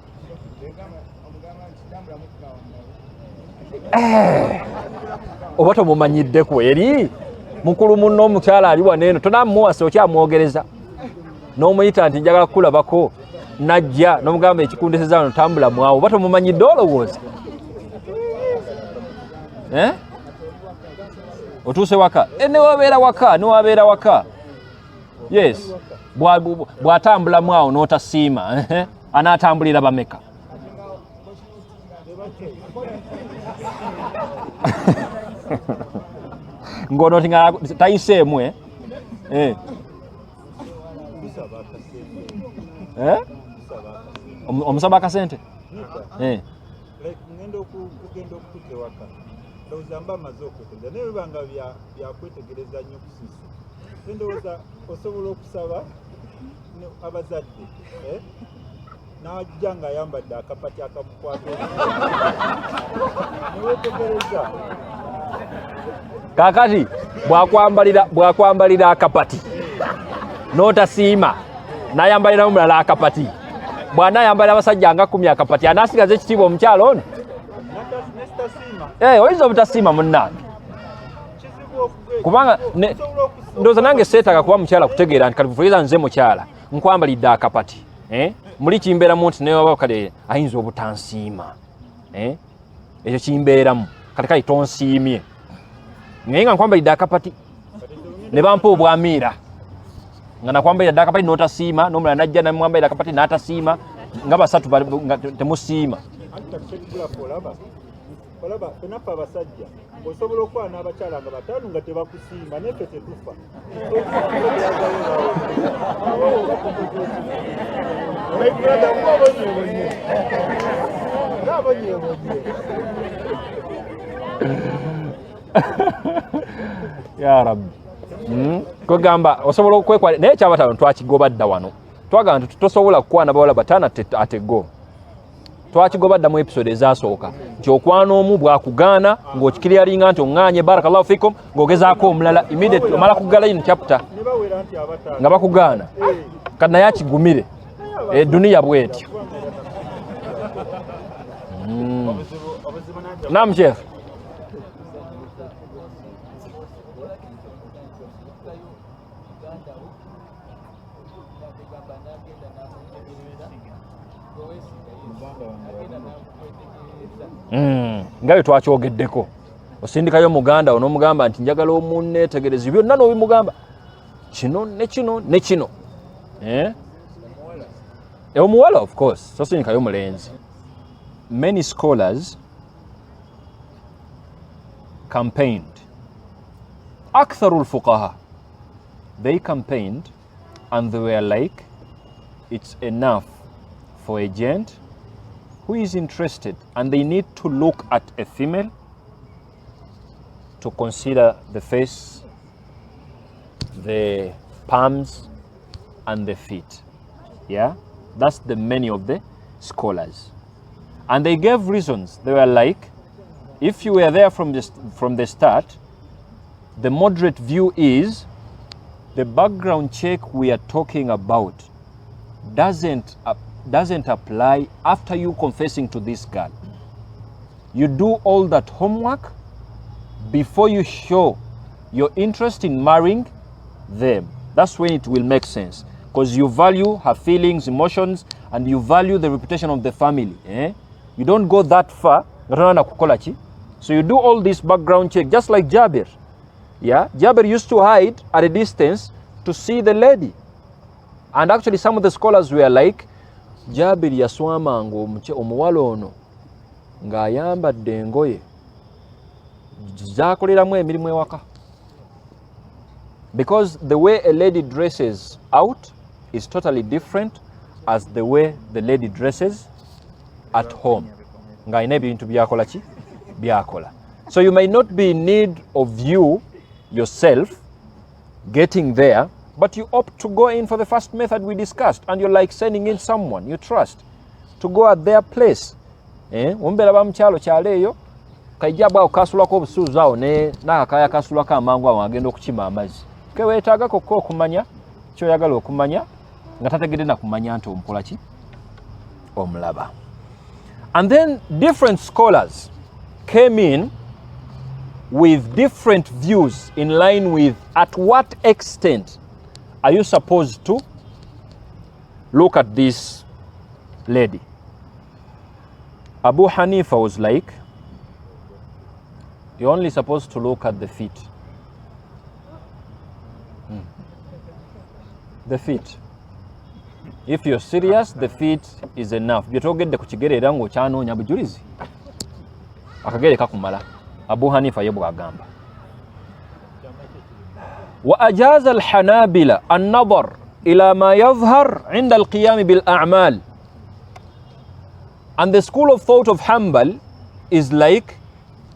Oba tomumanyiddeko eri mukulu munno omukyala ali waneeno tonamuwasa okyamwogereza n'omuyita nti njagala kukulabako najja n'omugamba ekikundeseza wano tambula mwawo oba tomumanyidde olowooza otuuse waka newabeera waka yes bw'atambula mwawo n'otasiima anaatambulira bameka ngono tayiseemu omusaba akasente ngenda okudde waka ndowooza mba amaze okwetegereza naye bibanga byakwetegereza nnyo kusiisa ndowooza osobola okusaba abazadde n'ajja ng'ayambadde akapati akamukwata newetegereza kaakati bwakwambalira akapati n'otasiima n'ayambaliramu mulala akapati bw'anaayambalira abasajja nga 10 akapati anaasigaza ekitiibwa omukyalo ono oyinza obutasiima munnange kubanga ndowooza nange seetaaga kuba mukyala kutegeera nti kalifuliza nze mukyala nkwambalidde akapati muli kimbeeramu nti naye waba kale ayinza obutansiima ekyo kimbeeramu kale tonsiimye naye nga nkwambalidde akapati ne bampa obwamiira nga nakwambalidde akapati n'otasiima n'omulala najja namwambalidde akapati n'atasiima nga basatu temusiima olaba fenaffe abasajja osobola okuba n'abakyala nga 5 nga tebakusiima neffe tetufa ya rabbi kwegamba osobola okwekwala naye kyabataano twakigoba dda wano twagamba nti tosobola kukwana bawala 5 ate go twakigoba dda mu episode ezasooka nti okwana omu bwakugaana ng'okikiryalinga nti oŋŋaanye barakallahu fikum ng'ogezaako omulala immediate omala kugala ino chapter nga bakugaana kati naye akigumire duniya bwetyo naam chef nga bwe twakyogeddeko osindikayo muganda onomugamba nti njagala omunneetegereza byonna n'obimugamba kino ne kino ne kino omuwala of course sosindikayo mulenzi. Many scholars campaigned, aktharul fuqaha, they campaigned and they were like, it's enough for a gent who is interested and they need to look at a female to consider the face, the palms and the feet. Yeah, that's the many of the scholars. And they gave reasons. They were like, if you were there from the start, the moderate view is the background check we are talking about doesn't apply after you confessing to this girl. You do all that homework before you show your interest in marrying them. That's when it will make sense, because you value her feelings, emotions, and you value the reputation of the family. You don't go that far. So you do all this background check, just like Jabir. Yeah, Jabir used to hide at a distance to see the lady. And actually some of the scholars were like, Jabir yaswamanga omuwala ono ng'ayambadde engoye zakoleramu emirimu ewaka. Because the way a lady dresses out is totally different as the way the lady dresses at home. Ng'ayina ebintu byakola ki? Byakola. So you may not be in need of you yourself getting there, but you opt to go in for the first method we discussed, and you're like sending in someone you trust to go at their place. Ombera ba mkyalo kyalo eyo kajja bwa kasulako obusuuzi awo n'akakaya kasulako amangu awo agenda okukima amazzi. Ke weetaaga kokko okumanya ky'oyagala okumanya nga tategedde na kumanya nti omukola ki omulaba. And then different scholars came in with different views in line with at what extent are you supposed to look at this lady. Abu Hanifa was like, you're only supposed to look at the feet. The feet. If you're serious, the feet is enough. Byotogedde ku kigere era ng'okyanoonya bujulizi. Akagere kakumala. Abu Hanifa ye bw'agamba. وأجاز الحنابلة النظر إلى ما يظهر عند القيام بالأعمال. And the school of thought of Hanbal is like,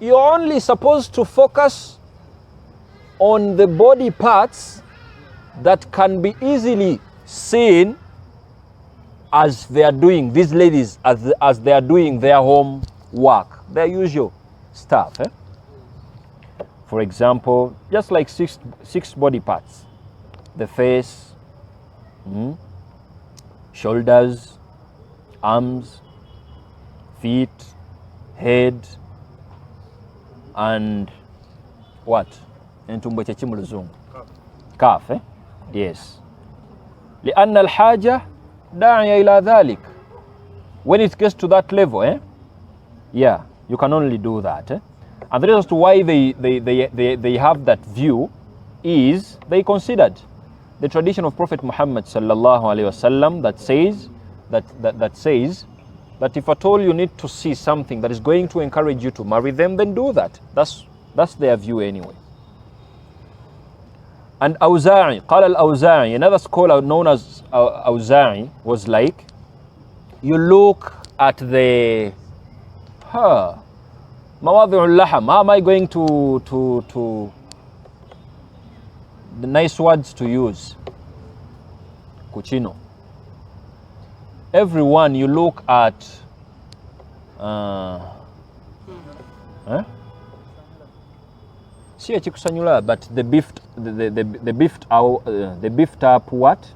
you're only supposed to focus on the body parts that can be easily seen as they are doing, these ladies, as they are doing their home work, their usual stuff. For example, just like six body parts: the face, shoulders, arms, feet, head, and what? Entumbo kye ki mu Luzungu? Calf. Yes. لأن الحاجة داعية إلى ذلك. When it gets to that level, yeah, you can only do that. And the reason as to why they have that view is they considered the tradition of Prophet Muhammad sallallahu alaihi wasallam that says that if at all you need to see something that is going to encourage you to marry them, then do that. That's their view anyway. And Awza'i, قال al-Awza'i, another scholar known as Awza'i, was like, you look at the Mawadhi'ul Laham. How am I going to the nice words to use? Kuchino. Everyone you look at si ekikusanyula, but the beefed up what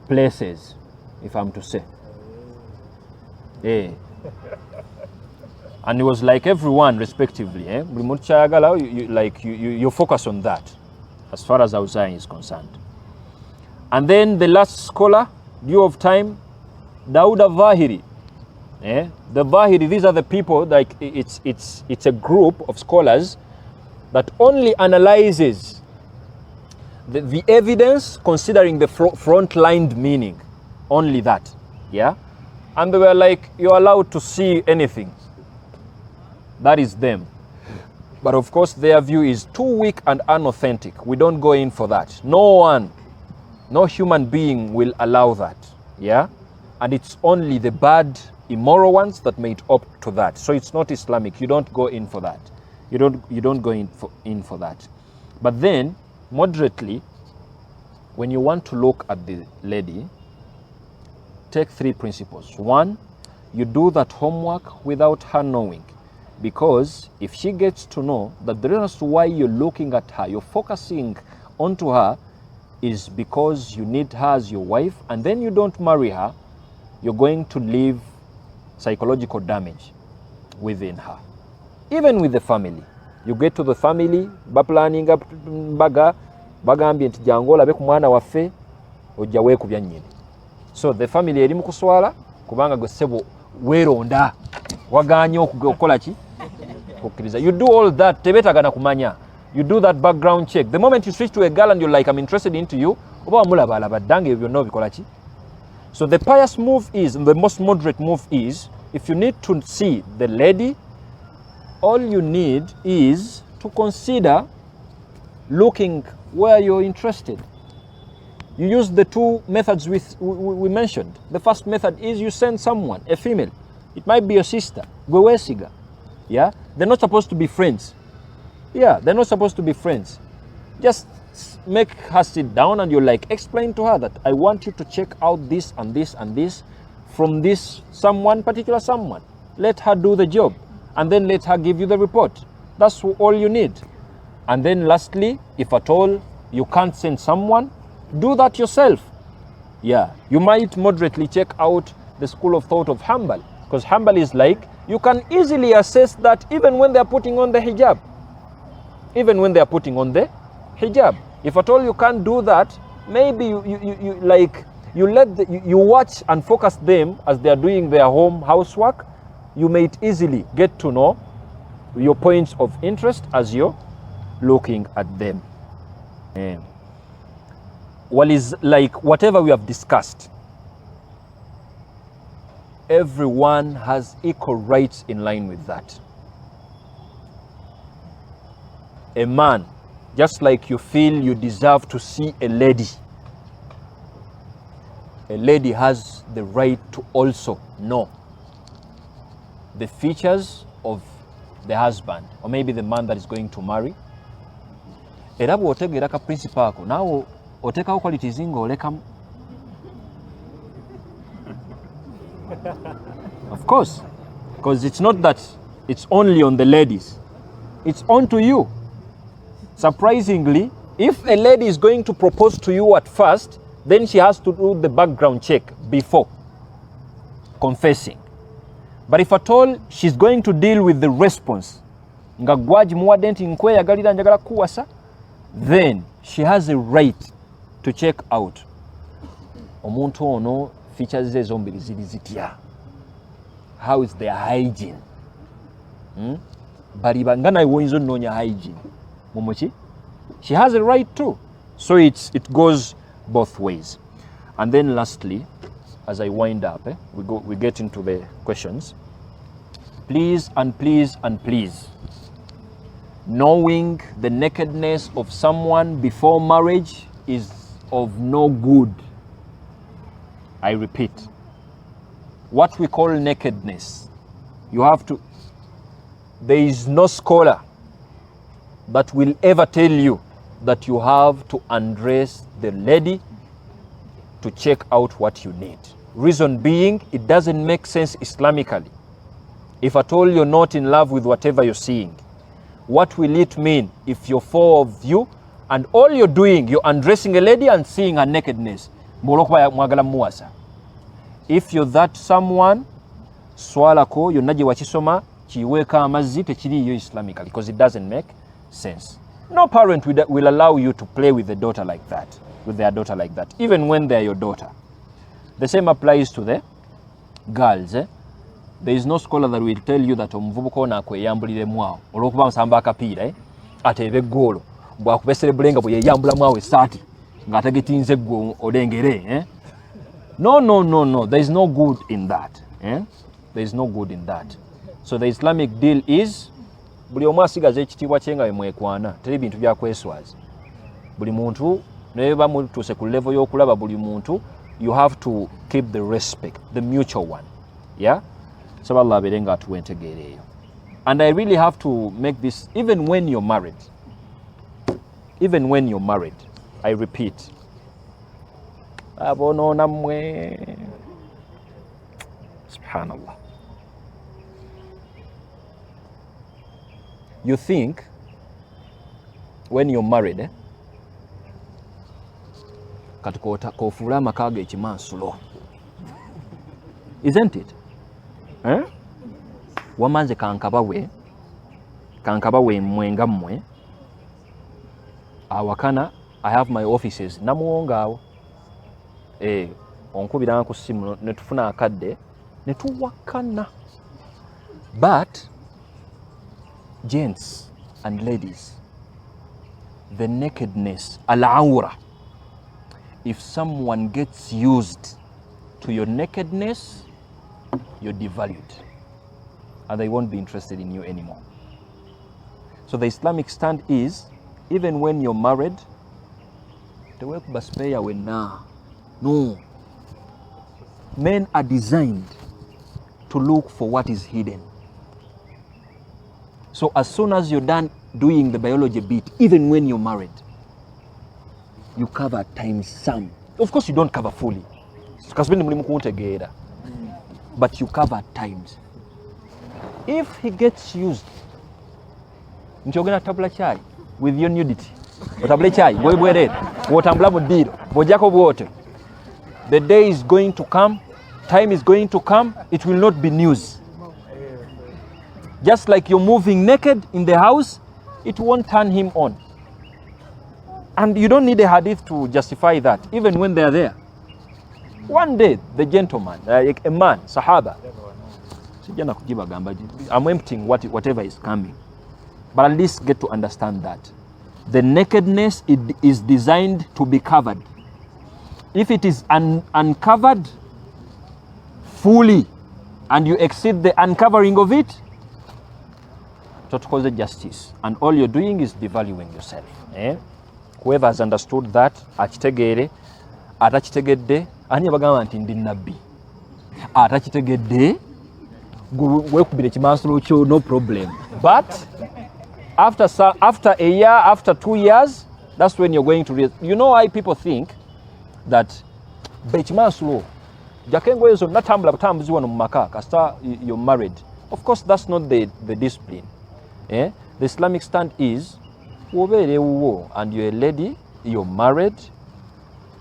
places, if I'm to say. And it was like everyone respectively, you focus on that as far as Awza'i is concerned. And then the last scholar, due of time, Daud al-Zahiri. The Zahiri, these are the people, like it's a group of scholars that only analyzes the evidence considering the front-lined meaning, only that. Yeah, and they were like, you're allowed to see anything. That is them. But of course their view is too weak and unauthentic. We don't go in for that. No human being will allow that. Yeah, and it's only the bad, immoral ones that made up to that. So it's not Islamic. You don't go in for that. You don't go in for that. But then moderately, when you want to look at the lady, take 3 principles. 1, you do that homework without her knowing, because if she gets to know that the reason why you're looking at her, you're focusing onto her, is because you need her as your wife, and then you don't marry her, you're going to leave psychological damage within her. Even with the family, you get to the family, planning bagambye nti jangu olabe ku mwana waffe ojja weekubya nnyini. So the family eri mu kuswala kubanga gwe ssebo weeronda wagaanye okukola ki okukkiriza. You do all that, tebeetagana kumanya. You do that background check. The moment you switch to a girl and you're like, I'm interested into you, oba wamulabalaba ddange ebyo byonna obikola ki. So the pious move is, and the most moderate move is, if you need to see the lady, all you need is to consider looking where you're interested. You use the 2 methods we mentioned. The first method is you send someone, a female. It might be your sister, gwewesiga. Yeah, they're not supposed to be friends. Yeah, they're not supposed to be friends. Just make her sit down and you're like, explain to her that I want you to check out this and this and this from this particular someone. Let her do the job and then let her give you the report. That's all you need. And then lastly, if at all you can't send someone, do that yourself. Yeah, you might moderately check out the school of thought of Hanbal, because Hanbal is like, you can easily assess that even when they're putting on the hijab. Even when they're putting on the hijab. If at all you can't do that, maybe you watch and focus them as they're doing their home housework. You might easily get to know your points of interest as you're looking at them. Well, is like whatever we have discussed, everyone has equal rights in line with that. A man, just like you feel you deserve to see a lady has the right to also know the features of the husband, or maybe the man that is going to marry. Era bw'otegeera ka principle ako, naawe oteekawo qualities ng'olekamu. Of course, because it's not that it's only on the ladies, it's on to you. Surprisingly, if a lady is going to propose to you at first, then she has to do the background check before confessing. But if at all she's going to deal with the response, then she has a right to check out. Omuntu ono features ze zombiri ziri zitya. How is their hygiene? Bali bangana iwonzo nonya hygiene. Momochi? She has a right too. So it goes both ways. And then lastly, as I wind up, we get into the questions. Please and please and please, knowing the nakedness of someone before marriage is of no good. I repeat, what we call nakedness, there is no scholar that will ever tell you that you have to undress the lady to check out what you need. Reason being, it doesn't make sense Islamically. If at all you're not in love with whatever you're seeing, what will it mean if you're four of you and all you're doing, you're undressing a lady and seeing her nakedness? If you're that someone, swalako yonaje wachisoma chiweka amazzi tekiriyo Islamically, because it doesn't make sense. No parent will allow you to play with their daughter like that, even when they're your daughter. The same applies to the girls. There is no scholar that will tell you that omuvubuka ono akweyambulire mwawo olw'okuba nsamba akapiira ateebe eggolo bw'akubesere bulenga bwe yeeyambula mwawo essaati ng'atagitinze gwe olengere. No. There is no good in that. There is no good in that. So the Islamic deal is buli omu asigaza ekitiibwa kye nga bemwekwana, teri bintu bya kweswaza. Buli muntu neba mutuuse ku level y'okulaba buli muntu, you have to keep the respect, the mutual one. Yeah? So Allah aberenga atuwentegeereyo. And I really have to make this, even when you're married, I repeat, abono namwe, subhanallah. You think when you're married, katukota kofuula amaka ge ekimansulo, isn't it? Wamanze kankabawe mwenga mmwe awakana. I have my offices namuwonga awo onkubira ku simu netufuna akadde netuwakana. But gents and ladies, the nakedness, al-awra, if someone gets used to your nakedness, you're devalued and they won't be interested in you anymore. So the Islamic stand is, even when you're married, no. Men are designed to look for what is hidden. So as soon as you're done doing the biology bit, even when you're married, you cover times some. Of course you don't cover fully, but you cover times. If he gets used with your nudity, otambule chai bwebwerere bwotambula mu ddiiro bwojjako bwote. The day is going to come, time is going to come, it will not be news. Just like you're moving naked in the house, it won't turn him on. And you don't need a hadith to justify that, even when they are there. One day, the gentleman, a man, Sahaba, I'm emptying whatever is coming. But at least get to understand that. The nakedness is designed to be covered. If it is uncovered fully and you exceed the uncovering of it, don't cause it justice. And all you're doing is devaluing yourself. Whoever has understood that, achitegere, atachitegedde, ani abagamba nti ndi nabbi. Atachitegedde, wekubire kimansolo kyo, no problem. But after a year, after 2 years, that's when you're going to realize. You know why people think that bechimansolo jakengo ezo natambula butambuzi wano mu maka kasita you're married. Of course, that's not the discipline. The Islamic stand is and you're a lady, you're married,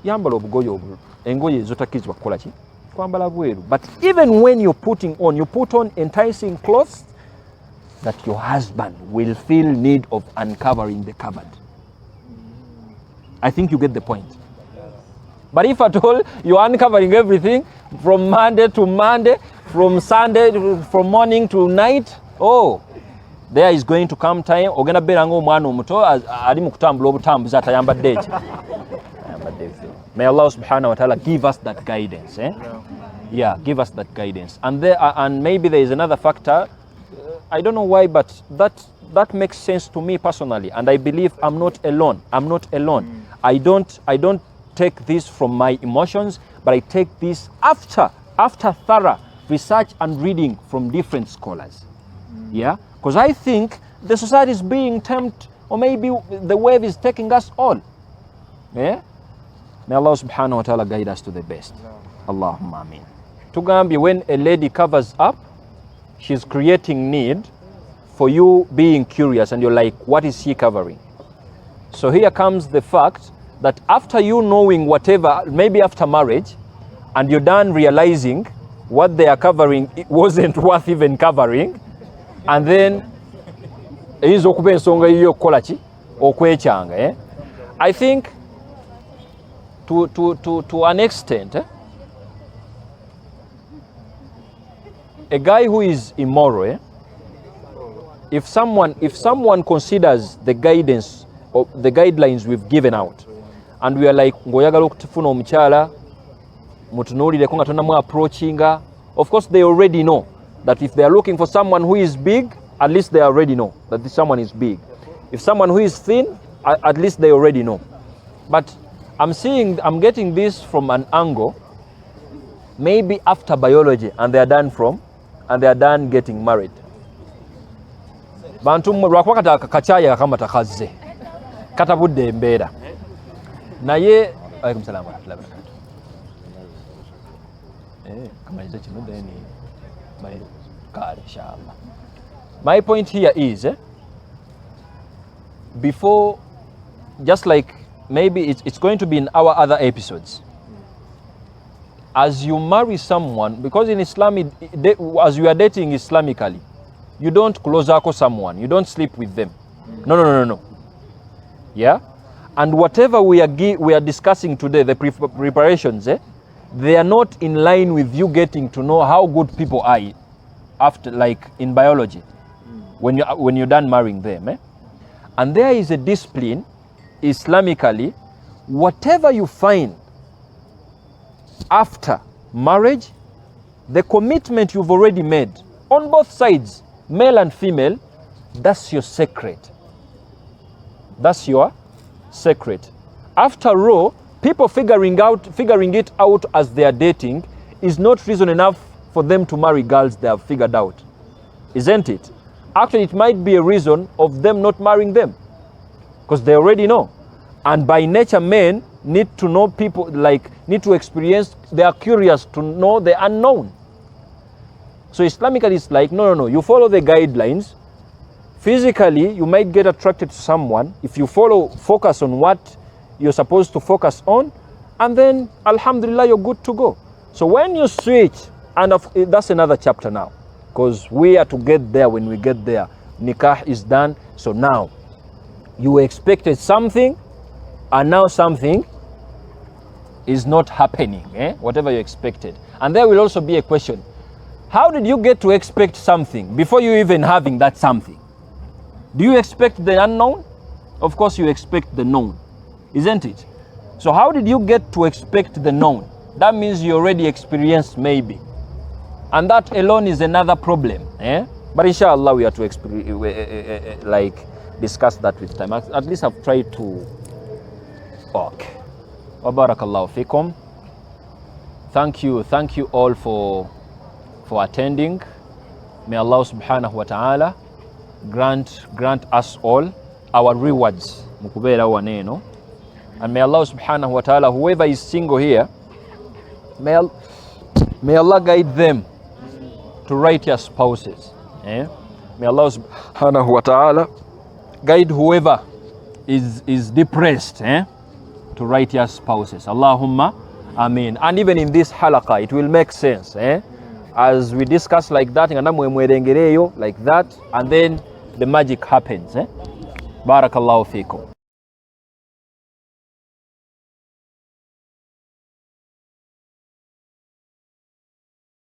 yambala obugoye engoye zotakizwa kukola ki kwambala bweru. But even when you put on enticing clothes that your husband will feel need of uncovering the cupboard. I think you get the point. But if at all you're uncovering everything from Monday to Monday, from Sunday, from morning to night, there is going to come time ogenda beera ng'omwana omuto ali mu kutambula obutambuzi atayambadde eki. May Allah subhanahu wa ta'ala give us that guidance. Yeah, give us that guidance. And maybe there is another factor. I don't know why, but that makes sense to me personally, and I believe I'm not alone. I don't take this from my emotions, but I take this after thorough research and reading from different scholars. Yeah, because I think the society is being tempted, or maybe the wave is taking us all. Yeah, may Allah subhanahu wa ta'ala guide us to the best. Allahumma ameen. Tugambi, when a lady covers up, she's creating need for you being curious, and you're like, what is she covering? So here comes the fact that after you knowing whatever, maybe after marriage, and you're done realizing what they are covering, it wasn't worth even covering, and then I think to an extent, a guy who is immoral, if someone considers the guidance or the guidelines we've given out, and we are like ngoyagala okufuna omukyala mutunuulireko nga tonnamu approachinga, of course they already know that if they are looking for someone who is big, at least they already know that this someone is big. If someone who is thin, at least they already know. But I'm getting this from an angle, maybe after biology, and they are done getting married. Bantu lwakuba kachaya kama takazze katabudde embeera naye alaykum salaam wa rahmatullahi wa barakatuh. Kamaliza kino then kale inshallah. My point here is before, just like maybe it's going to be in our other episodes, as you marry someone, because in Islam, as you are dating Islamically, you don't close up someone, you don't sleep with them. No. Yeah? And whatever we are discussing today, the preparations, they are not in line with you getting to know how good people are after, like in biology, when you're done marrying them. And there is a discipline, Islamically, whatever you find after marriage, the commitment you've already made on both sides, male and female, that's your secret. That's your secret. After all, people figuring it out as they are dating is not reason enough for them to marry girls they have figured out, isn't it? Actually, it might be a reason of them not marrying them, because they already know. And by nature, men need to know people, need to experience, they are curious to know the unknown. So Islamically, it's like, no, you follow the guidelines, physically you might get attracted to someone if you focus on what you're supposed to focus on, and then alhamdulillah you're good to go. So when you switch, and that's another chapter now, because we are to get there. When we get there, nikah is done. So now you expected something, and now something is not happening, whatever you expected. And there will also be a question: how did you get to expect something before you even having that something? Do you expect the unknown? Of course you expect the known, isn't it? So how did you get to expect the known? That means you already experienced maybe. And that alone is another problem. But inshallah we have to discuss that with time. At least I've tried to talk. Wa barakallahu fikum. Thank you all for attending. May Allah subhanahu wa ta'ala grant us all our rewards. Mukubera wa neno. And may Allah subhanahu wa ta'ala, whoever is single here, may Allah guide them to righteous spouses. May Allah subhanahu wa ta'ala guide whoever is depressed to righteous spouses. Allahumma ameen. And even in this halaqah, it will make sense. As we discuss like that, like that, and then the magic happens. Barakallahu feekum.